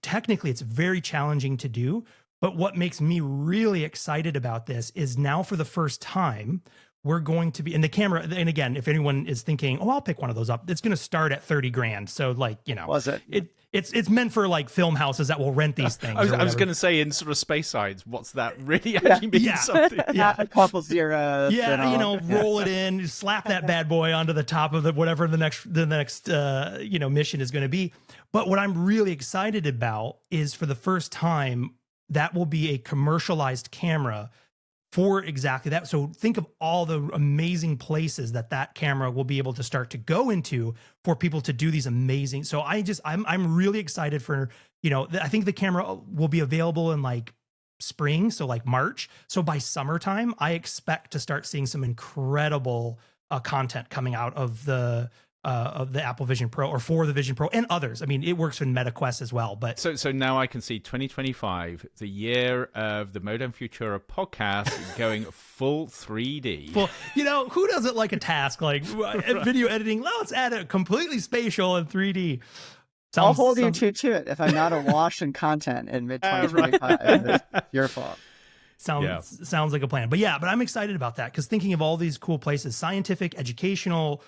very challenging to do. But what makes me really excited about this is now for the first time, we're going to be in the camera. And again, if anyone is thinking, oh, I'll pick one of those up, it's going to start at 30 grand. So like, was it? it's meant for like film houses that will rent these things. I was going to say, in sort of space science, what's that really actually mean? Something? A couple zeros. Yeah, you know, roll it in, slap that bad boy onto the top of whatever the next mission is going to be. But what I'm really excited about is, for the first time, that will be a commercialized camera for exactly that. So think of all the amazing places that camera will be able to start to go into for people to do these amazing. So I'm really excited for, I think the camera will be available in like spring, so like March. So by summertime, I expect to start seeing some incredible content coming out of the Apple Vision Pro, or for the Vision Pro, and others. I mean, it works in MetaQuest as well. But so now I can see 2025, the year of the Modem Futura podcast, going full 3D. Well, who doesn't like a task like video editing? Let's add it completely spatial in 3D. I'll hold you to it if I'm not awash in content in mid 2025. It's your fault. Sounds like a plan. But I'm excited about that, because thinking of all these cool places, scientific, educational,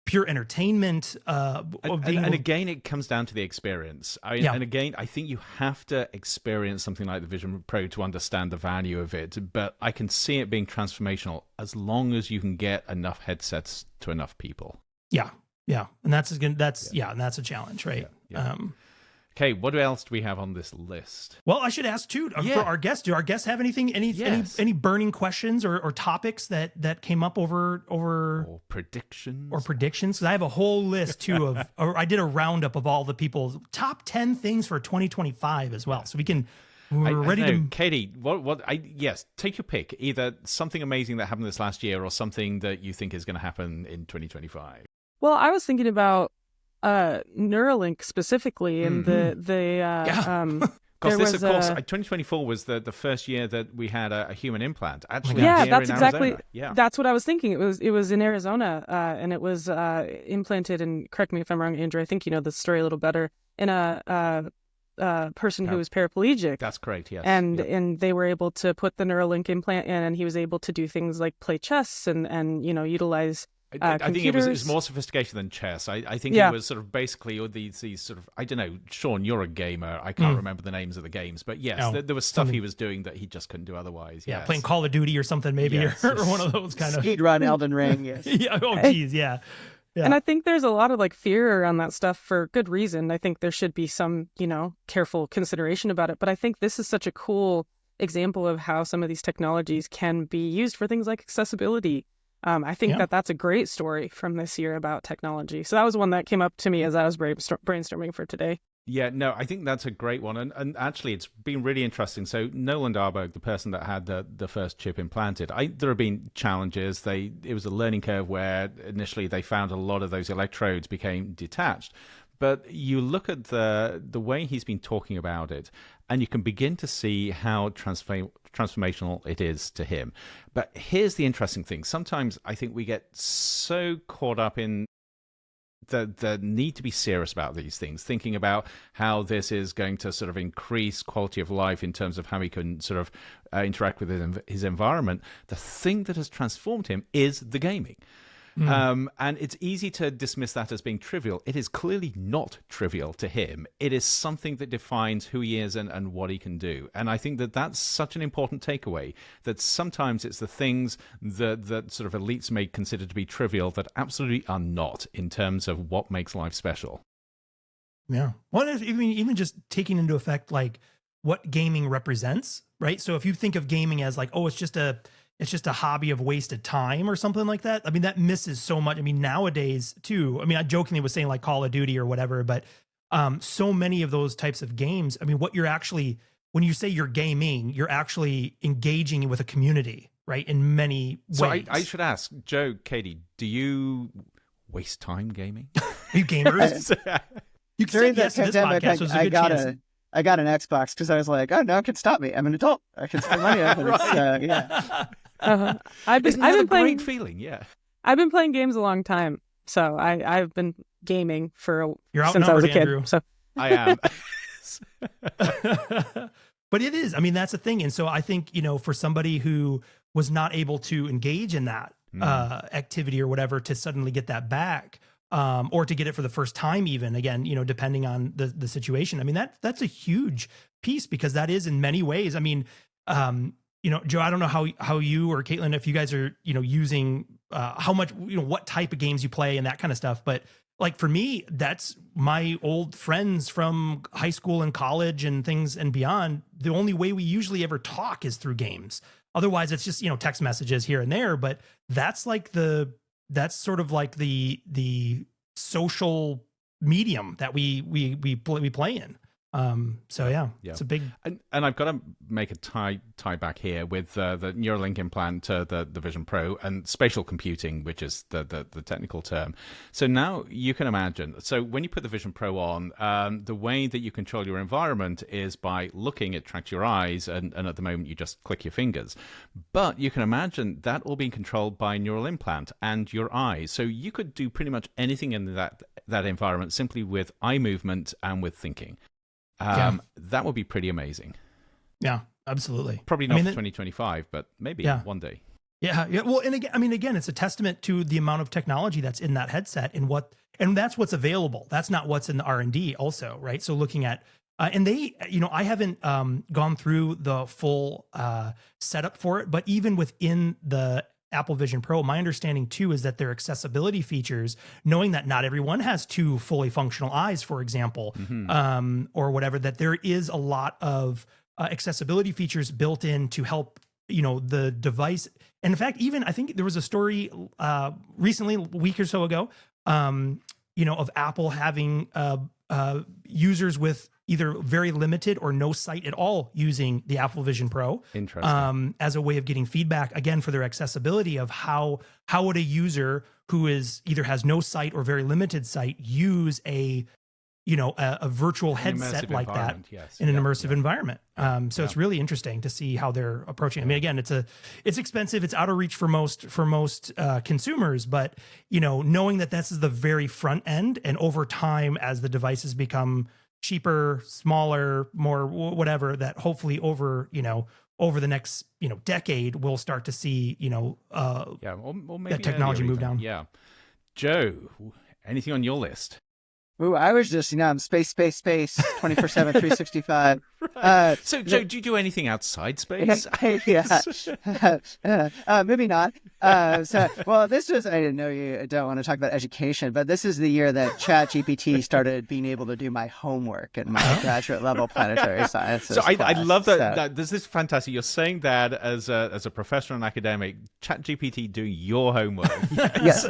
pure entertainment. And again, it comes down to the experience. And again, I think you have to experience something like the Vision Pro to understand the value of it. But I can see it being transformational as long as you can get enough headsets to enough people. Yeah. And that's a challenge, right? Yeah. Okay, what else do we have on this list? Well, I should ask too, for our guests. Do our guests have anything, any burning questions or topics that came up over or predictions? Because I have a whole list too I did a roundup of all the people's top 10 things for 2025 as well. So we can. Katie, yes, take your pick. Either something amazing that happened this last year, or something that you think is going to happen in 2025. Well, I was thinking about Neuralink specifically, and because this, of course, 2024 was the first year that we had a human implant. Actually, that's exactly. That's what I was thinking. It was in Arizona, and it was implanted. And correct me if I'm wrong, Andrew. I think you know the story a little better. In a person who was paraplegic. That's correct. Yes. And they were able to put the Neuralink implant in, and he was able to do things like play chess and utilize. I think it was more sophistication than chess. I think it was sort of basically all these sort of, I don't know, Sean, you're a gamer. I can't remember the names of the games, but yes, there was stuff he was doing that he just couldn't do otherwise. Yeah, playing Call of Duty or something maybe, or one of those kind of. Speedrun Elden Ring, yes. Oh, geez, yeah. And I think there's a lot of like fear around that stuff for good reason. I think there should be some, careful consideration about it. But I think this is such a cool example of how some of these technologies can be used for things like accessibility. I think that's a great story from this year about technology. So that was one that came up to me as I was brainstorming for today. Yeah, no, I think that's a great one. And actually, it's been really interesting. So Nolan Darberg, the person that had the first chip implanted, there have been challenges. It was a learning curve where initially they found a lot of those electrodes became detached. But you look at the way he's been talking about it, and you can begin to see how transformational it is to him. But here's the interesting thing. Sometimes I think we get so caught up in the need to be serious about these things, thinking about how this is going to sort of increase quality of life in terms of how he can sort of interact with his environment. The thing that has transformed him is the gaming. And it's easy to dismiss that as being trivial. It is clearly not trivial to him. It is something that defines who he is and what he can do. And I think that that's such an important takeaway, that sometimes it's the things that sort of elites may consider to be trivial that absolutely are not, in terms of what makes life special. Yeah. Well, even just taking into effect like what gaming represents, right? So if you think of gaming as like, oh, it's just a hobby of wasted time or something like that. I mean, that misses so much. I mean, nowadays too, I mean, I jokingly was saying like Call of Duty or whatever, but so many of those types of games, I mean, when you say you're gaming, you're actually engaging with a community, right? In many ways. So I should ask, Joe, Katie, do you waste time gaming? Are you gamers? You can say yes to this podcast, so there's a good chance. I got an Xbox because I was like, oh, no one can stop me. I'm an adult. I can spend money on it. Yeah. I've been playing, great feeling, yeah. I've been playing games a long time, so I've been gaming since I was a kid. Andrew. So I am. But it is. I mean, that's the thing. And so I think, for somebody who was not able to engage in that activity or whatever, to suddenly get that back, or to get it for the first time, even again, depending on the situation. I mean, that's a huge piece, because that is in many ways. I mean, Joe, I don't know how you or Caitlin, if you guys are, using how much, what type of games you play and that kind of stuff. But like for me, that's my old friends from high school and college and things and beyond. The only way we usually ever talk is through games. Otherwise, it's just, text messages here and there. But that's sort of like the social medium that we play in. So yeah, it's a big, and I've got to make a tie back here with the Neuralink implant, the Vision Pro, and spatial computing, which is the technical term. So now you can imagine. So when you put the Vision Pro on, the way that you control your environment is by looking. It tracks your eyes, and at the moment you just click your fingers. But you can imagine that all being controlled by neural implant and your eyes. So you could do pretty much anything in that environment simply with eye movement and with thinking. That would be pretty amazing. Yeah, absolutely. Probably not for 2025, but maybe one day. Yeah. Well, and again, it's a testament to the amount of technology that's in that headset and that's what's available. That's not what's in the R&D also, right? So looking at, and they, I haven't gone through the full setup for it, but even within the Apple Vision Pro, my understanding too is that their accessibility features, knowing that not everyone has two fully functional eyes, for example, or whatever, that there is a lot of accessibility features built in to help, the device. And in fact, even I think there was a story recently, a week or so ago, of Apple having users with either very limited or no sight at all using the Apple Vision Pro. Interesting. As a way of getting feedback, again, for their accessibility of how would a user who either has no sight or very limited sight use a virtual headset like that in an immersive environment. So it's really interesting to see how they're approaching it. I mean, again, it's expensive. It's out of reach for most consumers, but knowing that this is the very front end, and over time, as the devices become cheaper, smaller, more whatever, that hopefully over the next decade, we'll start to see or maybe that technology move down. Yeah. Joe, anything on your list? Ooh, I was just, I'm space, 24/7, 365. So, Joe, do you do anything outside space? Maybe not. This was, I didn't know you don't want to talk about education, but this is the year that ChatGPT started being able to do my homework in my graduate level planetary sciences. So I love that. This is fantastic. You're saying that as a professor and academic, ChatGPT doing your homework. Yes.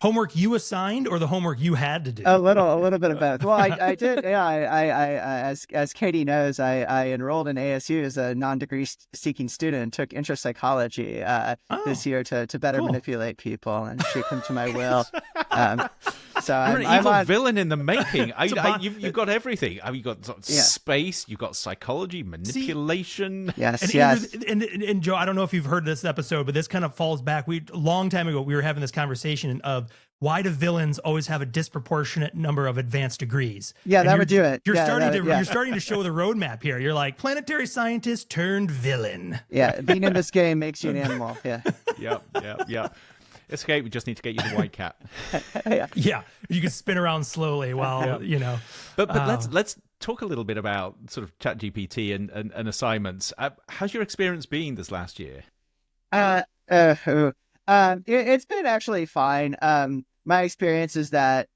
Homework you assigned or the homework you had to do? A little bit of both. Well, I did. Yeah, I as Katie knows, I enrolled in ASU as a non-degree seeking student. Took intro psychology this year to better manipulate people and shape them to my will. So you're an evil villain in the making. You've got everything. You've got space. You've got psychology, manipulation. Yes. And Joe, I don't know if you've heard this episode, but this kind of falls back. A long time ago, we were having this conversation of why do villains always have a disproportionate number of advanced degrees? Yeah, that would do it. You're starting to show the roadmap here. You're like planetary scientist turned villain. Yeah, being in this game makes you an animal. Yeah. Yep. Escape. We just need to get you the white cat. Yeah, you can spin around slowly while But let's talk a little bit about sort of ChatGPT and assignments. How's your experience been this last year? It's been actually fine. My experience is that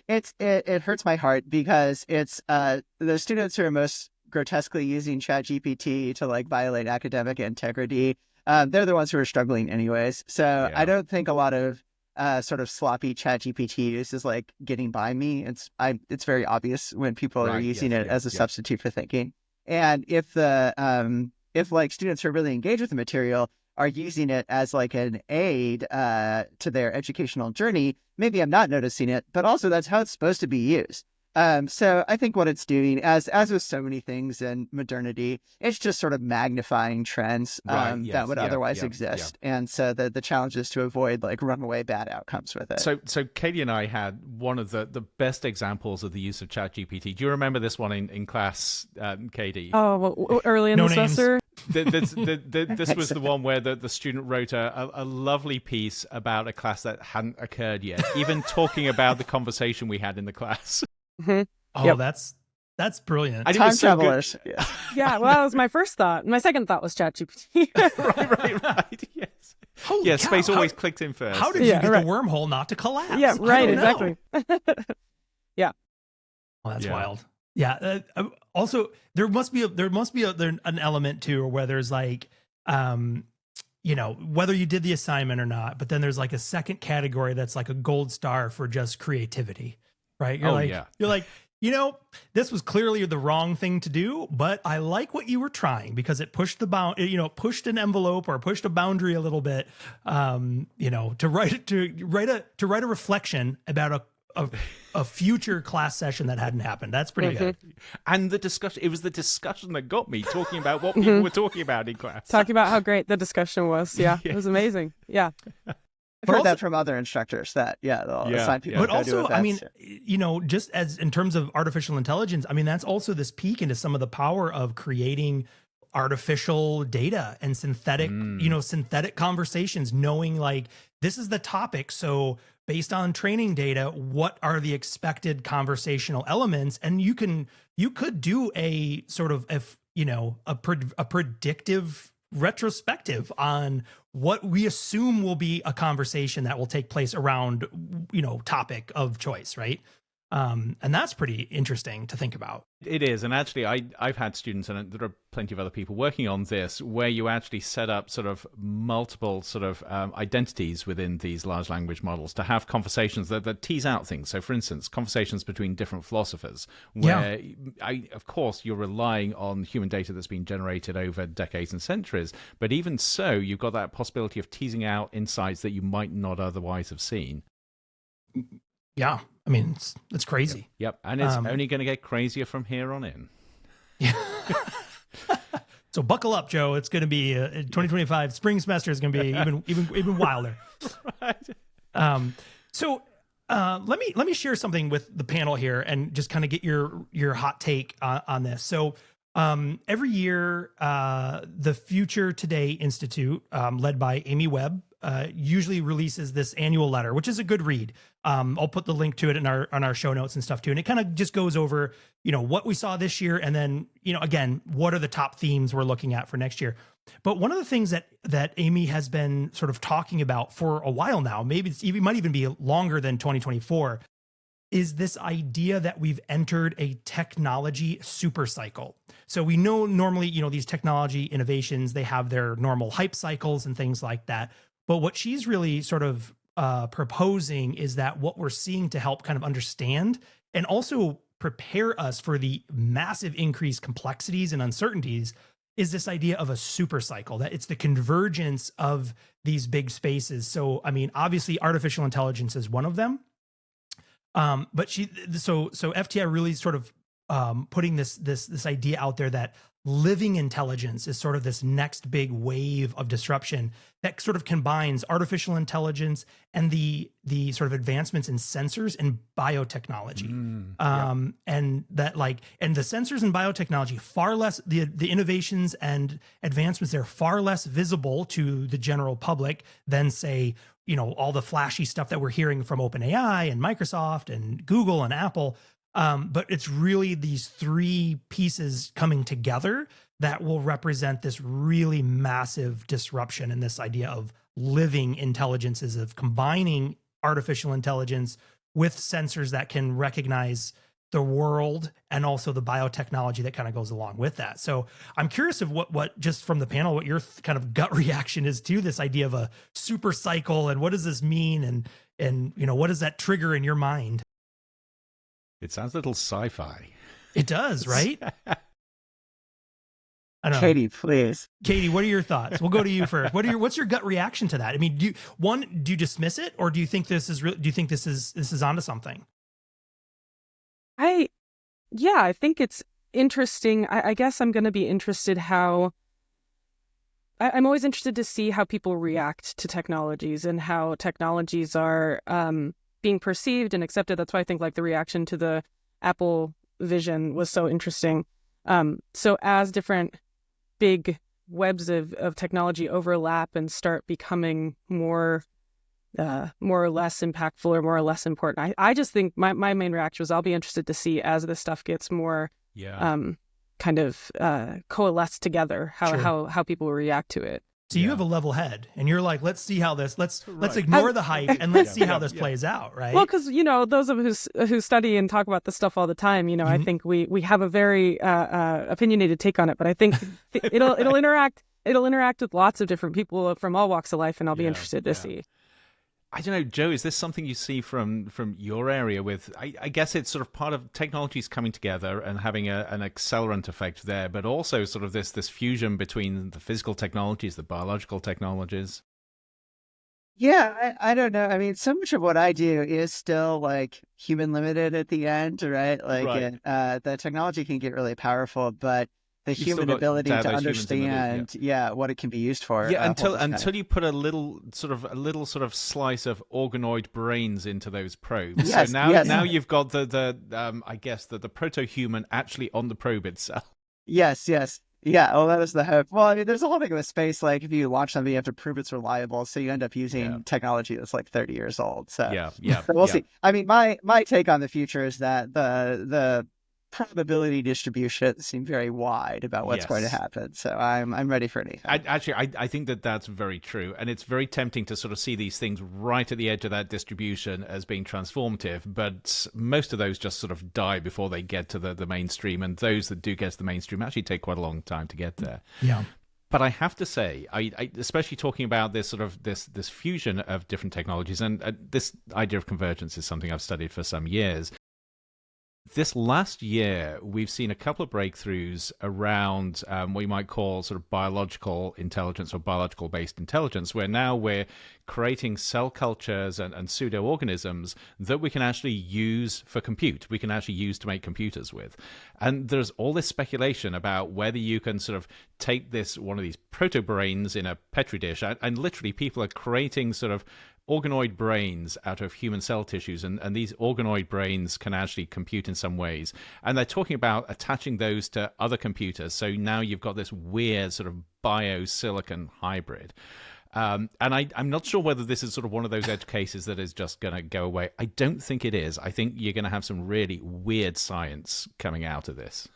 it hurts my heart because it's the students who are most grotesquely using ChatGPT to violate academic integrity. They're the ones who are struggling anyways. So I don't think a lot of sort of sloppy ChatGPT use is getting by me. It's very obvious when people are using it as a substitute for thinking. And if students who are really engaged with the material are using it as an aid to their educational journey, maybe I'm not noticing it, but also that's how it's supposed to be used. So I think what it's doing, as with so many things in modernity, it's just sort of magnifying trends that would otherwise exist. And so the challenge is to avoid runaway bad outcomes with it. So Katie and I had one of the best examples of the use of ChatGPT. Do you remember this one in class, Katie? Oh, well, early in the semester? This was the one where the student wrote a lovely piece about a class that hadn't occurred yet, even talking about the conversation we had in the class. Mm-hmm. Oh, Yep. that's brilliant. And it Time was so good. travelers. Yeah. Yeah, well, that was my first thought. My second thought was ChatGPT. Right. Yes. Holy Yeah, cow, space always clicked in first. How did Yeah, you get right. the wormhole not to collapse? Yeah, right, I don't know. exactly. Oh, that's Yeah. wild. Yeah. Also, there must be an element too where there's like, whether you did the assignment or not, but then there's like a second category that's like a gold star for just creativity, right? You're like, this was clearly the wrong thing to do, but I like what you were trying because it pushed pushed an envelope or pushed a boundary a little bit, to write a reflection about a future class session that hadn't happened. That's pretty good. And it was the discussion that got me talking about what people were talking about in class. Talking about how great the discussion was. Yeah, it was amazing. Yeah. I've heard that from other instructors that, they'll assign people But to go to also, I mean, events. just as in terms of artificial intelligence, I mean, that's also this peek into some of the power of creating artificial data and synthetic conversations, knowing like this is the topic. So based on training data, what are the expected conversational elements? And you could do a sort of, a predictive retrospective on what we assume will be a conversation that will take place around, topic of choice, right? And that's pretty interesting to think about. It is. And actually, I've had students, and there are plenty of other people working on this, where you actually set up sort of multiple sort of identities within these large language models to have conversations that tease out things. So, for instance, conversations between different philosophers, where, of course, you're relying on human data that's been generated over decades and centuries. But even so, you've got that possibility of teasing out insights that you might not otherwise have seen. Yeah. I mean, it's crazy. Yep. And it's only going to get crazier from here on in. Yeah. So buckle up, Joe. It's going to be 2025 spring semester is going to be even wilder. Right. So let me share something with the panel here and just kind of get your hot take on this. So every year, the Future Today Institute, led by Amy Webb, usually releases this annual letter, which is a good read. I'll put the link to it on our show notes and stuff too. And it kind of just goes over, what we saw this year. And then, again, what are the top themes we're looking at for next year? But one of the things that Amy has been sort of talking about for a while now, maybe it might even be longer than 2024, is this idea that we've entered a technology super cycle. So we know normally, these technology innovations, they have their normal hype cycles and things like that. But what she's really sort of proposing is that what we're seeing to help kind of understand and also prepare us for the massive increased complexities and uncertainties is this idea of a super cycle, that it's the convergence of these big spaces. So, I mean, obviously artificial intelligence is one of them. But so FTI really sort of putting this idea out there that living intelligence is sort of this next big wave of disruption that sort of combines artificial intelligence and the sort of advancements in sensors and biotechnology. And that and the sensors and biotechnology far less, the innovations and advancements, they're far less visible to the general public than say, all the flashy stuff that we're hearing from OpenAI and Microsoft and Google and Apple. But it's really these three pieces coming together that will represent this really massive disruption in this idea of living intelligences, of combining artificial intelligence with sensors that can recognize the world and also the biotechnology that kind of goes along with that. So I'm curious of what just from the panel, what your kind of gut reaction is to this idea of a super cycle, and what does this mean, and what does that trigger in your mind? It sounds a little sci-fi. It does, right? I don't know. Katie, please. Katie, what are your thoughts? We'll go to you first. What's your gut reaction to that? I mean, do you dismiss it, or do you think this is onto something? I think it's interesting. I guess I'm going to be interested how. I'm always interested to see how people react to technologies and how technologies are being perceived and accepted. That's why I think the reaction to the Apple Vision was so interesting. So as different big webs of technology overlap and start becoming more or less impactful or more or less important. I just think my main reaction was I'll be interested to see as this stuff gets more kind of coalesced together, how people will react to it. So you have a level head, and you're like, let's see how this. Let's ignore the hype and let's see how this plays out, right? Well, because those of us who study and talk about this stuff all the time, I think we have a very opinionated take on it. But I think it'll interact with lots of different people from all walks of life, and I'll be interested to see. I don't know, Joe, is this something you see from your area with, I guess it's sort of part of technologies coming together and having an accelerant effect there, but also sort of this fusion between the physical technologies, the biological technologies? Yeah, I don't know. I mean, so much of what I do is still like human limited at the end, right? Like the technology can get really powerful, but the human ability to understand, what it can be used for. Yeah, until you put a little sort of slice of organoid brains into those probes. Yes, so now you've got I guess the proto-human actually on the probe itself. Yes. Yeah, well, that is the hope. Well, I mean, there's a whole thing with space. Like, if you launch something, you have to prove it's reliable. So you end up using technology that's like 30 years old. So so we'll see. I mean, my take on the future is that the probability distribution seem very wide about what's going to happen. So I'm ready for anything. I think that's very true. And it's very tempting to sort of see these things right at the edge of that distribution as being transformative. But most of those just sort of die before they get to the mainstream. And those that do get to the mainstream actually take quite a long time to get there. Yeah. But I have to say, I especially talking about this sort of this fusion of different technologies, and this idea of convergence is something I've studied for some years. This last year, we've seen a couple of breakthroughs around what you might call sort of biological intelligence or biological-based intelligence, where now we're creating cell cultures and pseudo-organisms that we can actually use for compute. We can actually use to make computers with. And there's all this speculation about whether you can sort of take one of these proto-brains in a petri dish, and literally people are creating sort of organoid brains out of human cell tissues, and these organoid brains can actually compute in some ways. And they're talking about attaching those to other computers. So now you've got this weird sort of bio-silicon hybrid. And I'm not sure whether this is sort of one of those edge cases that is just going to go away. I don't think it is. I think you're going to have some really weird science coming out of this.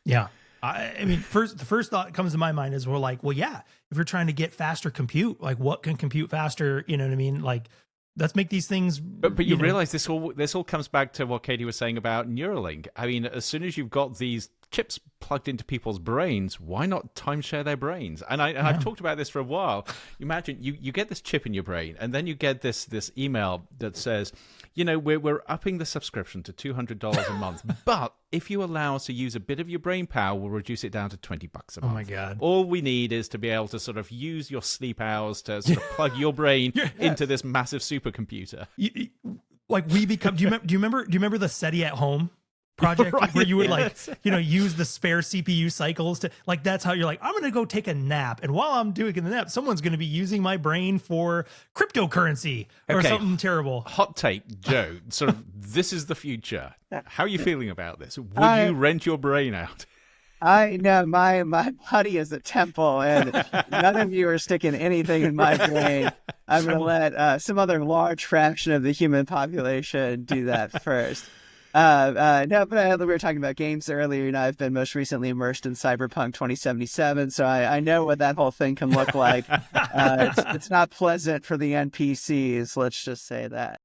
Yeah. I mean, the first thought that comes to my mind is we're like, well, yeah, if you're trying to get faster compute, like what can compute faster? You know what I mean? Like, let's make these things. But you realize this all comes back to what Katie was saying about Neuralink. I mean, as soon as you've got these chips plugged into people's brains, why not timeshare their brains? And I've talked about this for a while. You imagine you get this chip in your brain, and then you get this email that says, we're upping the subscription to $200 a month, but if you allow us to use a bit of your brain power, we'll reduce it down to $20 a month. Oh my God. All we need is to be able to sort of use your sleep hours to sort of plug your brain into this massive supercomputer. We become, do you remember the SETI at home project where you would use the spare CPU cycles to, like, that's how you're like, I'm going to go take a nap. And while I'm doing the nap, someone's going to be using my brain for cryptocurrency or something terrible. Hot take, Joe. Sort of, this is the future. How are you feeling about this? Would you rent your brain out? I know my body is a temple, and none of you are sticking anything in my brain. I'm going to let some other large fraction of the human population do that first. No, but we were talking about games earlier, and I've been most recently immersed in Cyberpunk 2077, so I know what that whole thing can look like. It's not pleasant for the NPCs, let's just say that.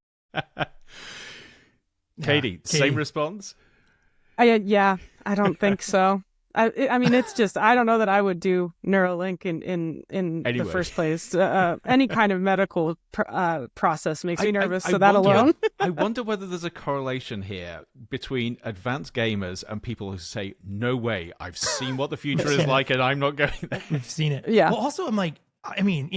Katie, same response? I don't think so. I mean, it's just, I don't know that I would do Neuralink in the first place. Any kind of medical process makes me nervous, that alone. I wonder whether there's a correlation here between advanced gamers and people who say, no way, I've seen what the future is like and I'm not going there. We've seen it. Yeah. Well, also, I'm like, I mean,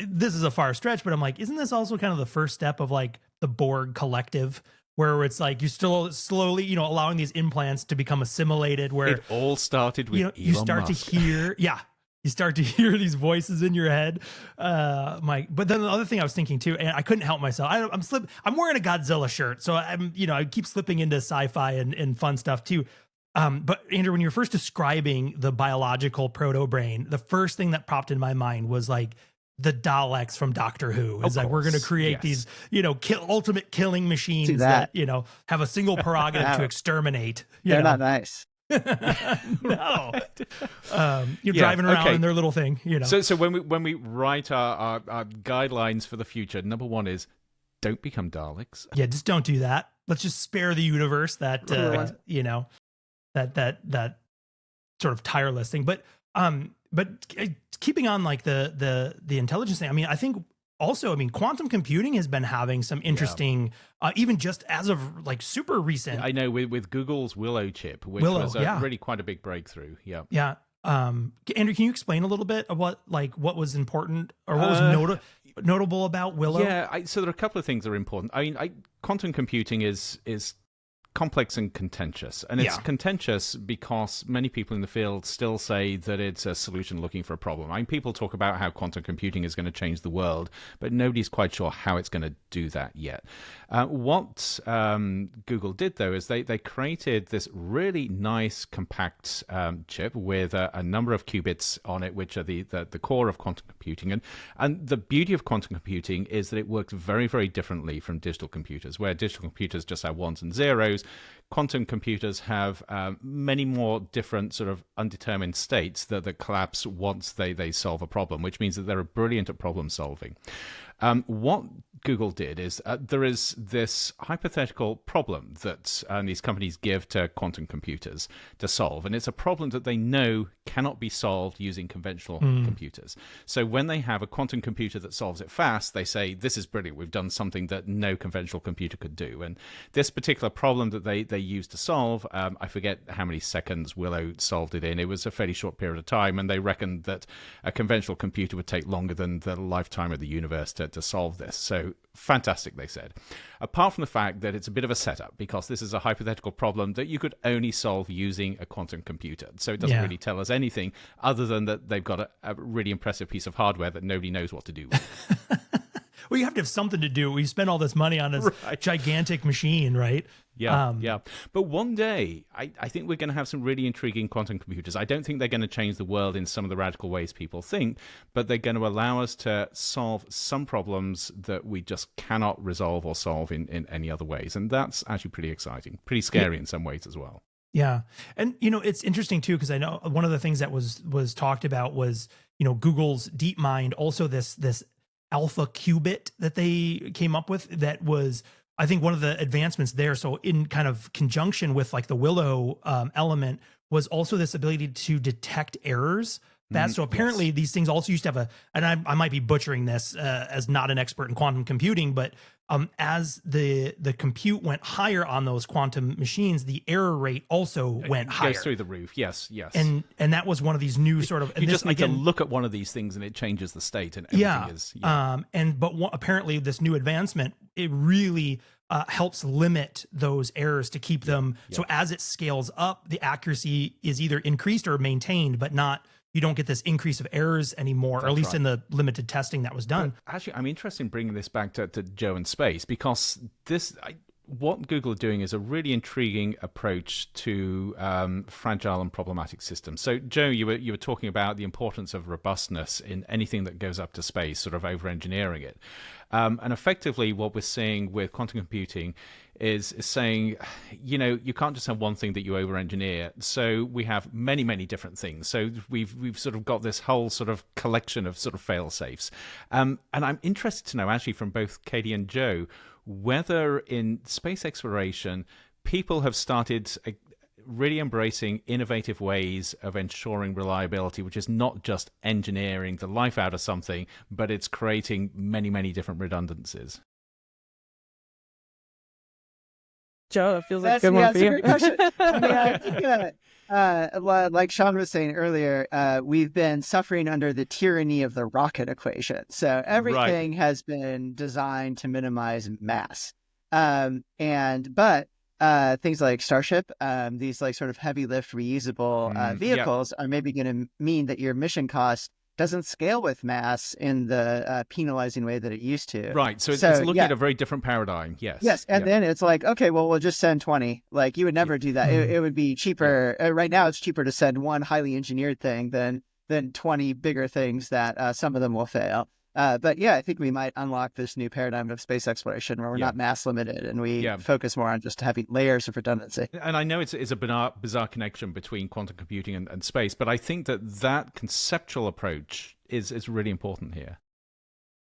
this is a far stretch, but I'm like, isn't this also kind of the first step of like the Borg collective? Where it's like you're still slowly, allowing these implants to become assimilated. Where it all started with you start Musk. To hear, you start to hear these voices in your head. But then the other thing I was thinking too, and I couldn't help myself. I'm wearing a Godzilla shirt, so I keep slipping into sci-fi and fun stuff too. But Andrew, when you're first describing the biological proto brain, the first thing that popped in my mind was like the Daleks from Doctor Who. It's like, we're going to create these, ultimate killing machines that, have a single prerogative to exterminate. They're not nice. No. You're driving around in their little thing, So when we write our guidelines for the future, number one is don't become Daleks. Yeah, just don't do that. Let's just spare the universe that, that sort of tireless thing. But keeping on like the intelligence thing, I mean, I think also, quantum computing has been having some interesting, even just as of like super recent. I know with Google's Willow chip, which was really quite a big breakthrough. Yeah. Yeah. Andrew, can you explain a little bit of what was important or what was notable about Willow? Yeah. So there are a couple of things that are important. I mean, quantum computing is complex and contentious. And it's contentious because many people in the field still say that it's a solution looking for a problem. I mean, people talk about how quantum computing is going to change the world, but nobody's quite sure how it's going to do that yet. What Google did, though, is they created this really nice, compact chip with a number of qubits on it, which are the core of quantum computing. And the beauty of quantum computing is that it works very, very differently from digital computers, where digital computers just have ones and zeros. Quantum computers have many more different sort of undetermined states that collapse once they solve a problem, which means that they're brilliant at problem solving. What Google did is there is this hypothetical problem that these companies give to quantum computers to solve, and it's a problem that they know cannot be solved using conventional computers. So when they have a quantum computer that solves it fast, they say, this is brilliant, we've done something that no conventional computer could do. And this particular problem that they used to solve, I forget how many seconds Willow solved it in. It was a fairly short period of time, and they reckoned that a conventional computer would take longer than the lifetime of the universe to solve this. So fantastic, they said. Apart from the fact that it's a bit of a setup, because this is a hypothetical problem that you could only solve using a quantum computer. So it doesn't really tell us anything other than that they've got a really impressive piece of hardware that nobody knows what to do with. Well, you have to have something to do. We spend all this money on this gigantic machine, right? Yeah. But one day, I think we're going to have some really intriguing quantum computers. I don't think they're going to change the world in some of the radical ways people think, but they're going to allow us to solve some problems that we just cannot resolve or solve in any other ways. And that's actually pretty exciting, pretty scary in some ways as well. Yeah. And, it's interesting, too, because I know one of the things that was talked about was, Google's DeepMind, also this alpha qubit that they came up with that was, I think, one of the advancements there. So in kind of conjunction with like the Willow element was also this ability to detect errors. So apparently these things also used to have and I might be butchering this as not an expert in quantum computing, but as the compute went higher on those quantum machines, the error rate also went higher. Goes through the roof, yes. And that was one of these new sort of... You just need to look at one of these things and it changes the state and everything is... Yeah. Apparently this new advancement, it really... helps limit those errors to keep them. So as it scales up, the accuracy is either increased or maintained, but you don't get this increase of errors anymore, or at least in the limited testing that was done. But actually, I'm interested in bringing this back to Joe and space, because what Google are doing is a really intriguing approach to fragile and problematic systems. So, Joe, you were talking about the importance of robustness in anything that goes up to space, sort of over-engineering it. And effectively, what we're seeing with quantum computing is saying, you can't just have one thing that you over-engineer. So we have many, many different things. So we've sort of got this whole sort of collection of sort of fail-safes. And I'm interested to know, actually, from both Katie and Joe, whether in space exploration, people have started really embracing innovative ways of ensuring reliability, which is not just engineering the life out of something, but it's creating many, many different redundancies. Joe, it feels like a good one for you. I think, like Sean was saying earlier, we've been suffering under the tyranny of the rocket equation. So everything has been designed to minimize mass. But things like Starship, these like sort of heavy lift reusable vehicles are maybe going to mean that your mission cost doesn't scale with mass in the penalizing way that it used to. Right. So it's looking at a very different paradigm. Yes. Yes. And then it's like, okay, well, we'll just send 20. Like you would never do that. It would be cheaper. Right now, it's cheaper to send one highly engineered thing than 20 bigger things that some of them will fail. But yeah, I think we might unlock this new paradigm of space exploration where we're not mass limited and we focus more on just having layers of redundancy. And I know it's a bizarre connection between quantum computing and space, but I think that conceptual approach is really important here.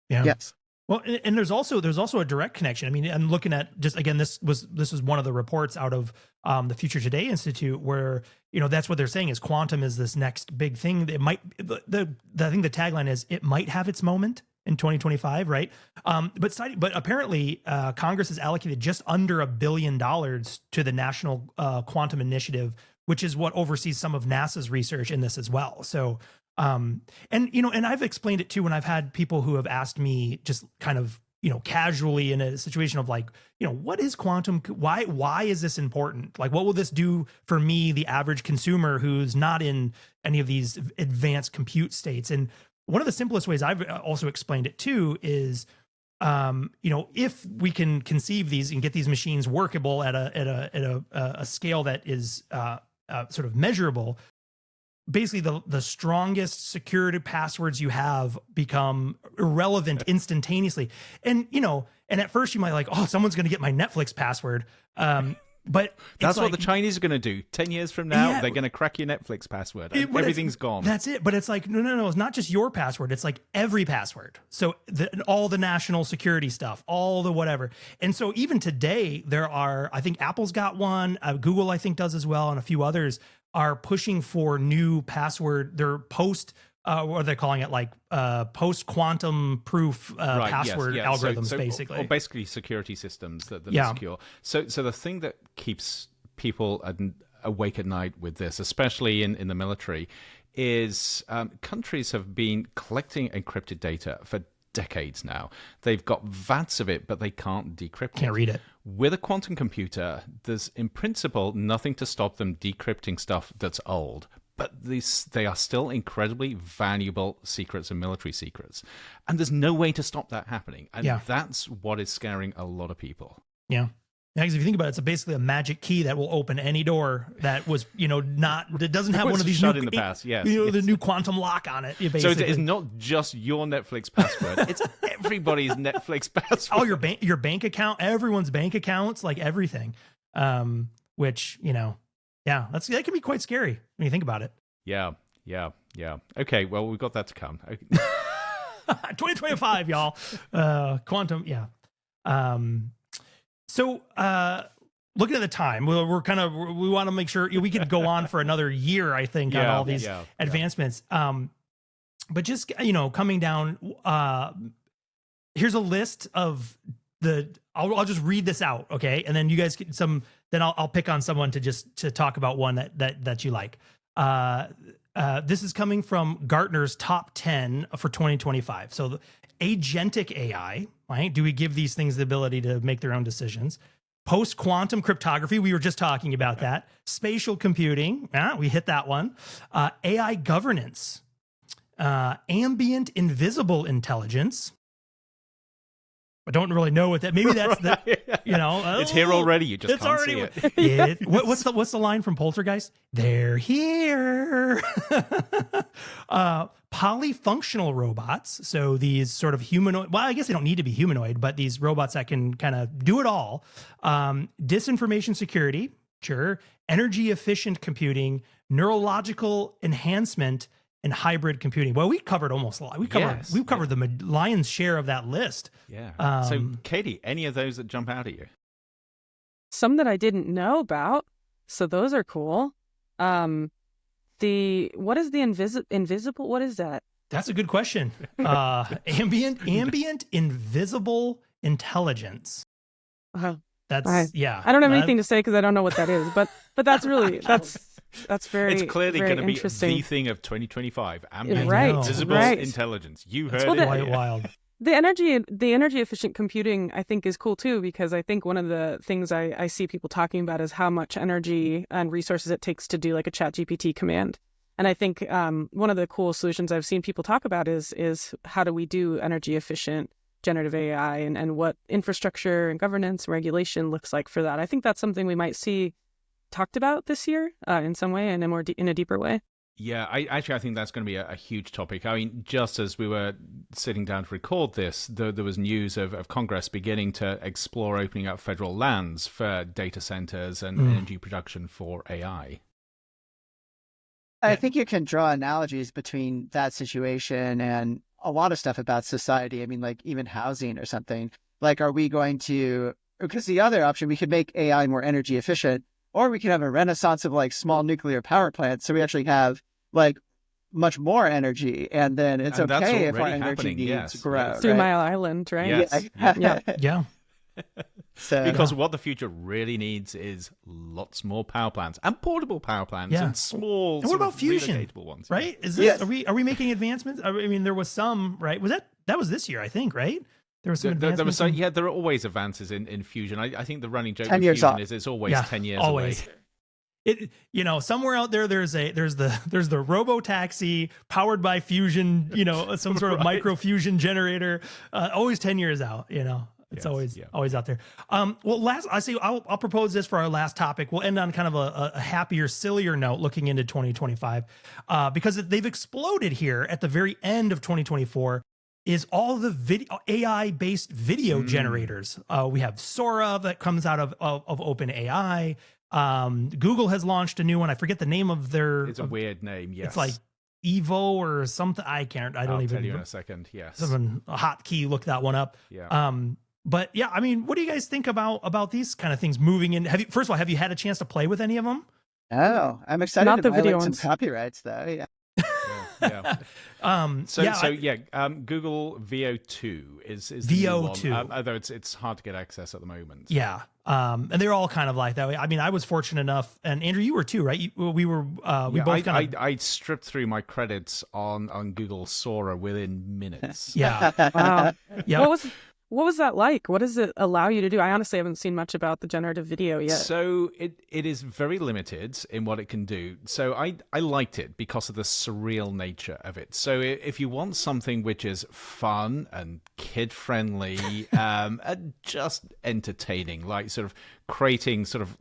Yeah. Yes. Well, and there's also a direct connection. I mean, I'm looking at just, again, this was one of the reports out of the Future Today Institute where, that's what they're saying is quantum is this next big thing. It might, I think the tagline is it might have its moment in 2025, right? But apparently Congress has allocated just under $1 billion to the National Quantum Initiative, which is what oversees some of NASA's research in this as well. So, and I've explained it too when I've had people who have asked me just kind of, casually in a situation of like, what is quantum? Why is this important? Like, what will this do for me, the average consumer who's not in any of these advanced compute states? And one of the simplest ways I've also explained it too is, if we can conceive these and get these machines workable at a scale that is sort of measurable, basically the strongest security passwords you have become irrelevant instantaneously. And, and at first you might like, oh, someone's going to get my Netflix password. But that's what the Chinese are going to do. 10 years from now, they're going to crack your Netflix password. And everything's gone. That's it. But it's like, no. It's not just your password. It's like every password. So all the national security stuff, all the whatever. And so even today, there are, I think Apple's got one. Google, I think, does as well. And a few others are pushing for new password. They're what are they calling it? Like post quantum proof password algorithms, basically. Or basically security systems that are secure. So the thing that keeps people awake at night with this, especially in the military, is countries have been collecting encrypted data for decades now. They've got vats of it, but they can't decrypt it. Can't read it. With a quantum computer, there's in principle nothing to stop them decrypting stuff that's old. But they are still incredibly valuable secrets and military secrets. And there's no way to stop that happening. And that's what is scaring a lot of people. Yeah. Because if you think about it, it's basically a magic key that will open any door that was, that doesn't have one of these shut in the past. Yes, the new quantum lock on it. So it is not just your Netflix password; it's everybody's Netflix password. Oh, your bank account, everyone's bank accounts, like everything. Which that can be quite scary when you think about it. Yeah. Okay, well, we've got that to come. 2025, y'all. Quantum, yeah. So, looking at the time, we want to make sure we could go on for another year, I think, on all these advancements. But just, coming down, here's a list of I'll just read this out. Okay. And then you guys get then I'll pick on someone to talk about one that you like. This is coming from Gartner's top 10 for 2025. So the agentic AI, right? Do we give these things the ability to make their own decisions? Post-quantum cryptography, we were just talking about that. Spatial computing, we hit that one. AI governance, ambient invisible intelligence. I don't really know what that. Maybe that's it's here already. You just can't see it. What's the line from Poltergeist? They're here. Polyfunctional robots. So these sort of humanoid. Well, I guess they don't need to be humanoid, but these robots that can kind of do it all. Disinformation security. Sure. Energy efficient computing. Neurological enhancement. And hybrid computing. Well, we covered almost a lot. We've covered the lion's share of that list. Yeah. So, Katie, any of those that jump out at you? Some that I didn't know about. So those are cool. What is the invisible? What is that? That's a good question. Ambient invisible intelligence. Uh-huh. I don't have anything to say because I don't know what that is. But that's really that's very. It's clearly going to be the thing of 2025. Ambient invisible intelligence. You heard it. Wild. The energy efficient computing, I think, is cool too, because I think one of the things I see people talking about is how much energy and resources it takes to do like a ChatGPT command. And I think one of the cool solutions I've seen people talk about is how do we do energy efficient generative AI and what infrastructure and governance and regulation looks like for that. I think that's something we might see talked about this year in some way and in a deeper way. Yeah, I think that's going to be a huge topic. I mean, just as we were sitting down to record this, there was news of Congress beginning to explore opening up federal lands for data centers and energy production for AI. I think you can draw analogies between that situation and a lot of stuff about society. I mean, like even housing or something. Like, are we going to, because the other option, we could make AI more energy efficient, or we could have a renaissance of like small nuclear power plants. So we actually have like much more energy. And then it's okay if our energy needs grow. 3 Mile Island, right? Yes. Yeah. So, because what the future really needs is lots more power plants and portable power plants and small. And what about fusion? Ones, right? Is this are we making advancements? I mean, there was some, right? Was that was this year, I think, right? There was some advancements. There are always advances in fusion. I think the running joke 10 with years fusion off. is it's always 10 years always. away. It, you know, somewhere out there, there's the robo taxi powered by fusion, you know, some sort of micro fusion generator, always 10 years out, you know. It's always out there. Well, I'll propose this for our last topic. We'll end on kind of a happier, sillier note looking into 2025, because they've exploded here at the very end of 2024 is all the AI-based video generators. We have Sora that comes out of OpenAI. Google has launched a new one. I forget the name of their. It's a weird name. Yes. It's like Evo or something. I don't I'll even. tell you in a second. Yes. A hotkey. Look that one up. Yeah. But yeah, I mean, what do you guys think about these kind of things moving in? First of all, have you had a chance to play with any of them? Oh, I'm excited Not to the violate video some ones. copyrights though. Yeah. Google VO2 is the VO2. new one, although it's hard to get access at the moment. Yeah. And they're all kind of like that way. I mean, I was fortunate enough, and Andrew, you were too, right? We both kind of. I stripped through my credits on Google Sora within minutes. Yeah. Wow. Yeah. What was that like? What does it allow you to do? I honestly haven't seen much about the generative video yet. So it is very limited in what it can do. So I liked it because of the surreal nature of it. So if you want something which is fun and kid-friendly and just entertaining, like sort of creating sort of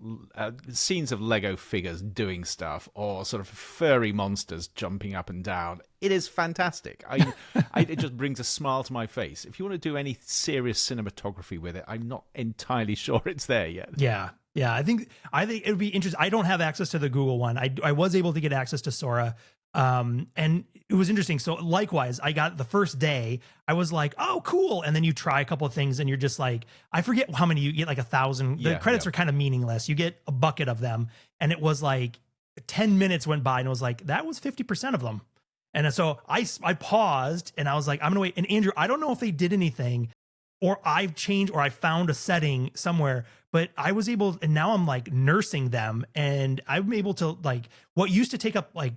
scenes of Lego figures doing stuff or sort of furry monsters jumping up and down, it is fantastic. It just brings a smile to my face. If you want to do any serious cinematography with it, I'm not entirely sure it's there yet. Yeah. Yeah. I think it would be interesting. I don't have access to the Google one. I was able to get access to Sora. And it was interesting. So likewise, I got the first day, I was like, oh, cool. And then you try a couple of things and you're just like, I forget how many you get, like 1,000. The credits are kind of meaningless. You get a bucket of them. And it was like 10 minutes went by and it was like, that was 50% of them. And so I paused and I was like, I'm going to wait. And Andrew, I don't know if they did anything or I've changed or I found a setting somewhere, but I was able, and now I'm like nursing them and I'm able to like, what used to take up like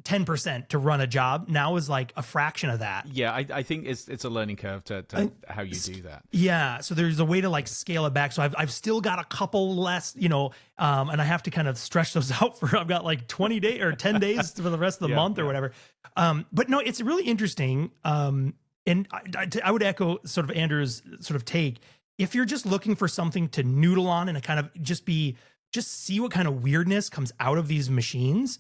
10% to run a job now is like a fraction of that. Yeah, I think it's a learning curve to how you do that. Yeah, so there's a way to like scale it back. So I've still got a couple less, you know, and I have to kind of stretch those out for, I've got like 20 days or 10 days for the rest of the month or whatever. But no, it's really interesting. And I would echo sort of Andrew's sort of take. If you're just looking for something to noodle on and to kind of just see what kind of weirdness comes out of these machines,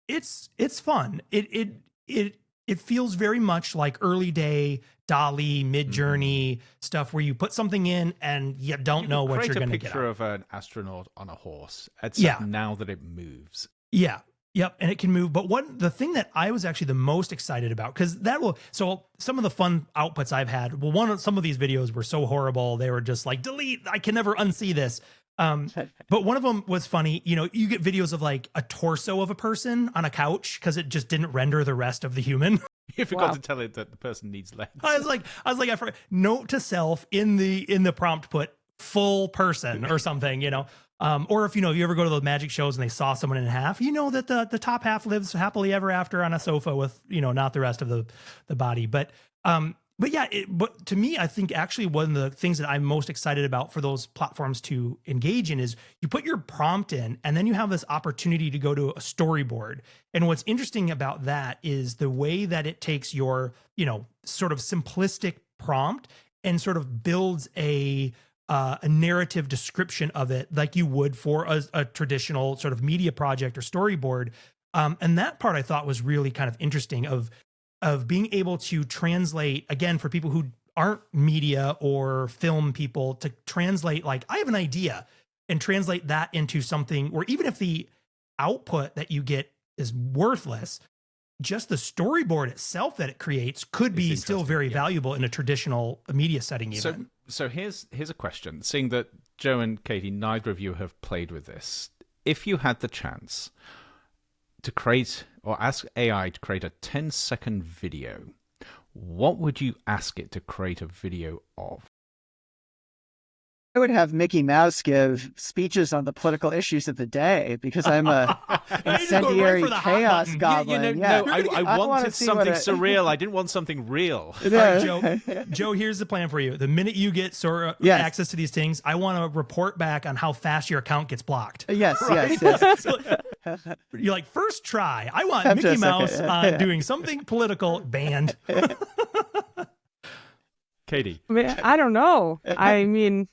it's fun. It feels very much like early day DALL-E, Mid-Journey stuff where you put something in and you don't know what you're going to get. Create a picture of an astronaut on a horse. Except now that it moves. Yeah. Yep, and it can move. But the thing that I was actually the most excited about, because so some of the fun outputs I've had, some of these videos were so horrible, they were just like, delete, I can never unsee this. But one of them was funny. You know, you get videos of like a torso of a person on a couch because it just didn't render the rest of the human. You forgot to tell it that the person needs legs. I was like, I forgot, note to self in the prompt, put full person or something, you know. Or if, you know, you ever go to those magic shows and they saw someone in half, you know that the top half lives happily ever after on a sofa with, you know, not the rest of the body. But But yeah, but to me, I think actually one of the things that I'm most excited about for those platforms to engage in is you put your prompt in and then you have this opportunity to go to a storyboard. And what's interesting about that is the way that it takes your, sort of simplistic prompt and sort of builds a narrative description of it like you would for a traditional sort of media project or storyboard. And that part I thought was really kind of interesting of being able to translate, again, for people who aren't media or film people, to translate, like, I have an idea, and translate that into something where even if the output that you get is worthless, just the storyboard itself that it creates could be still very valuable in a traditional media setting even. So here's a question. Seeing that Joe and Katie, neither of you have played with this, if you had the chance to create or ask AI to create a 10-second video, what would you ask it to create a video of? I would have Mickey Mouse give speeches on the political issues of the day because I'm a incendiary chaos goblin. No, I wanted something surreal. I didn't want something real. All right, Joe, here's the plan for you. The minute you get access to these things, I want to report back on how fast your account gets blocked. Yes. You're like, first try. I want Mickey Mouse doing something political, banned. Katie. I don't know. I mean,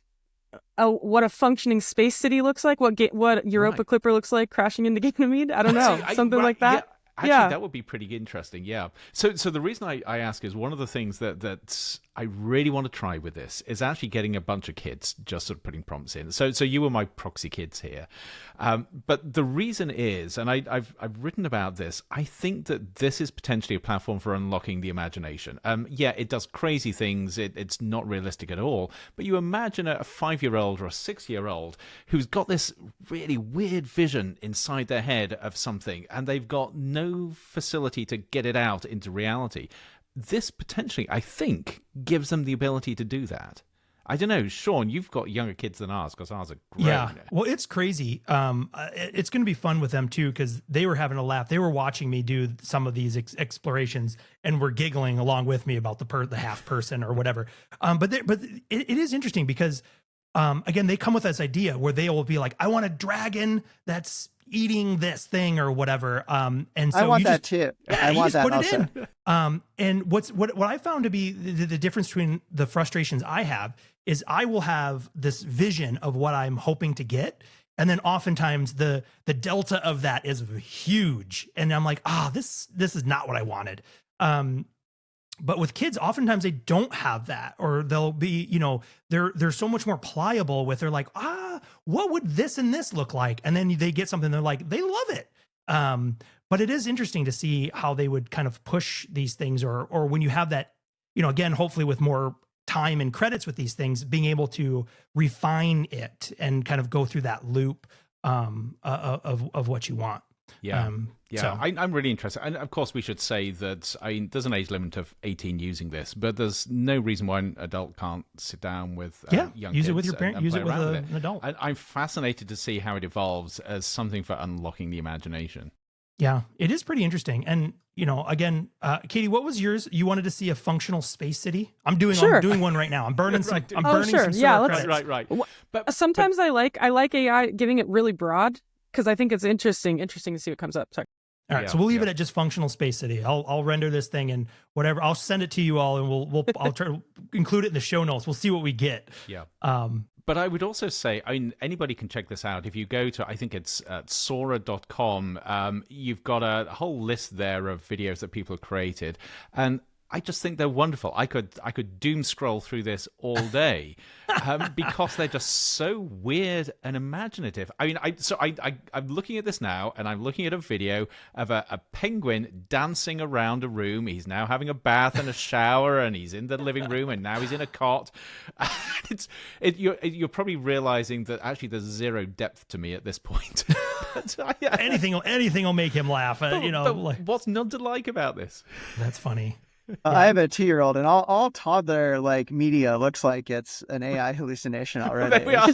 what a functioning space city looks like, what Europa Clipper looks like crashing into Ganymede. I don't know, something like that. Actually, that would be pretty interesting. Yeah. So the reason I ask is one of the things that I really want to try with this is actually getting a bunch of kids just sort of putting prompts in. So you were my proxy kids here, but the reason is, and I've written about this. I think that this is potentially a platform for unlocking the imagination. Yeah, it does crazy things. It's not realistic at all. But you imagine a 5-year-old or a 6-year-old who's got this really weird vision inside their head of something, and they've got no facility to get it out into reality. This potentially, I think, gives them the ability to do that. I don't know, Sean, you've got younger kids than ours because ours are grown. Yeah, well, it's crazy. It's going to be fun with them too because they were having a laugh. They were watching me do some of these explorations and were giggling along with me about the half person or whatever. But it is interesting because again, they come with this idea where they will be like, I want a dragon that's eating this thing or whatever. And so I want that too. I want that also. And what I found to be the difference between the frustrations I have is I will have this vision of what I'm hoping to get. And then oftentimes the delta of that is huge. And I'm like, this is not what I wanted. But with kids, oftentimes they don't have that, or they'll be, they're so much more pliable with, they're like, what would this and this look like? And then they get something, they're like, they love it. But it is interesting to see how they would kind of push these things, or when you have that, again, hopefully with more time and credits with these things, being able to refine it and kind of go through that loop of what you want. Yeah. So I'm really interested. And of course, we should say that there's an age limit of 18 using this, but there's no reason why an adult can't sit down with young kids. Use it with your parent, use it with an adult. I'm fascinated to see how it evolves as something for unlocking the imagination. Yeah, it is pretty interesting. And, again, Katie, what was yours? You wanted to see a functional space city? I'm doing one right now. I'm burning some. I'm burning some. Yeah, right. But sometimes I like AI giving it really broad because I think it's interesting to see what comes up. Sorry. All right, so we'll leave it at just functional space city. I'll render this thing and whatever. I'll send it to you all, and I'll try to include it in the show notes. We'll see what we get. Yeah. But I would also say, anybody can check this out. If you go to, I think it's Sora.com, you've got a whole list there of videos that people have created, and I just think they're wonderful. I could doom scroll through this all day because they're just so weird and imaginative. I mean, I'm looking at this now, and I'm looking at a video of a penguin dancing around a room. He's now having a bath and a shower, and he's in the living room, and now he's in a cot. You're probably realizing that actually there's zero depth to me at this point. Anything will make him laugh. But what's not to like about this? That's funny. I have a 2-year-old, and all toddler media looks like it's an AI hallucination already. There we are.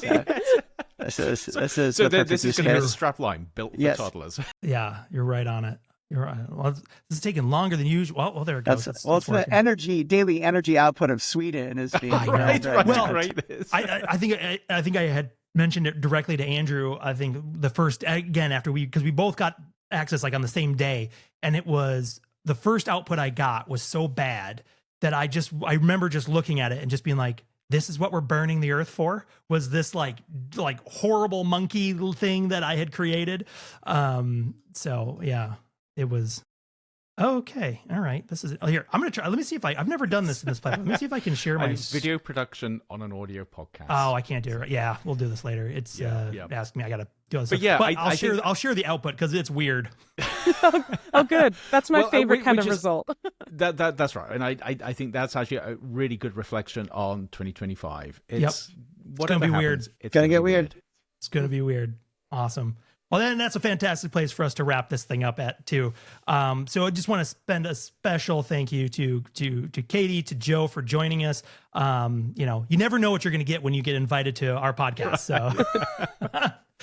This is going to be a strapline built for toddlers. Yeah, you're right on it. You're right. Well, this is taking longer than usual. Well, there it goes. It's the daily energy output of Sweden is being right. Well, Great this. I think I had mentioned it directly to Andrew. I think the first, again, after because we both got access like on the same day, and it was the first output I got was so bad that I remember just looking at it and just being like, this is what we're burning the earth for? Was this like horrible monkey thing that I had created? So yeah, it was. Okay. All right. This is it. Oh, here. I'm going to try. Let me see if I've never done this in this platform. Let me see if I can share my video production on an audio podcast. Oh, I can't do it. Yeah. We'll do this later. It's ask me. I got to do this. But yeah, I'll share the output because it's weird. Oh, good. That's my favorite kind of result. That's right. And I think that's actually a really good reflection on 2025. It's going to be weird. It's going to get weird. It's going to be weird. Awesome. Well, then that's a fantastic place for us to wrap this thing up at too. So I just want to spend a special thank you to Katie, to Joe for joining us. You never know what you're going to get when you get invited to our podcast. So,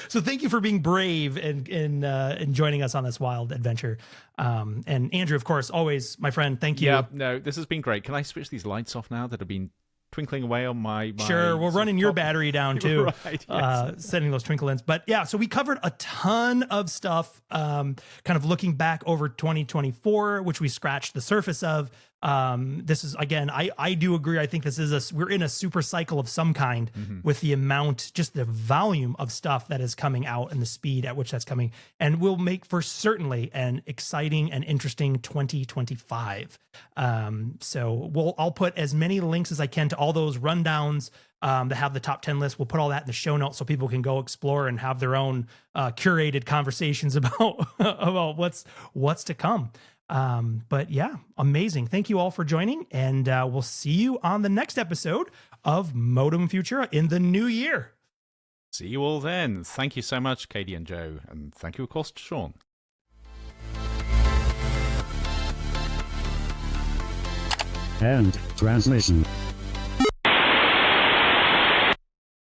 so thank you for being brave and joining us on this wild adventure. And Andrew, of course, always my friend. Thank you. Yeah, no, this has been great. Can I switch these lights off now that have been twinkling away on my sure, we're running your battery down too. Right, yes. Setting those twinkle ins. But yeah, so we covered a ton of stuff, kind of looking back over 2024, which we scratched the surface of. This is, again, I do agree. I think this is we're in a super cycle of some kind with the amount, just the volume of stuff that is coming out and the speed at which that's coming, and will make for certainly an exciting and interesting 2025. So I'll put as many links as I can to all those rundowns that have the top 10 list. We'll put all that in the show notes so people can go explore and have their own curated conversations about what's to come. But yeah, amazing. Thank you all for joining, and we'll see you on the next episode of Modem Futura in the new year. See you all then. Thank you so much, Katie and Joe, and thank you, of course, to Sean. End transmission.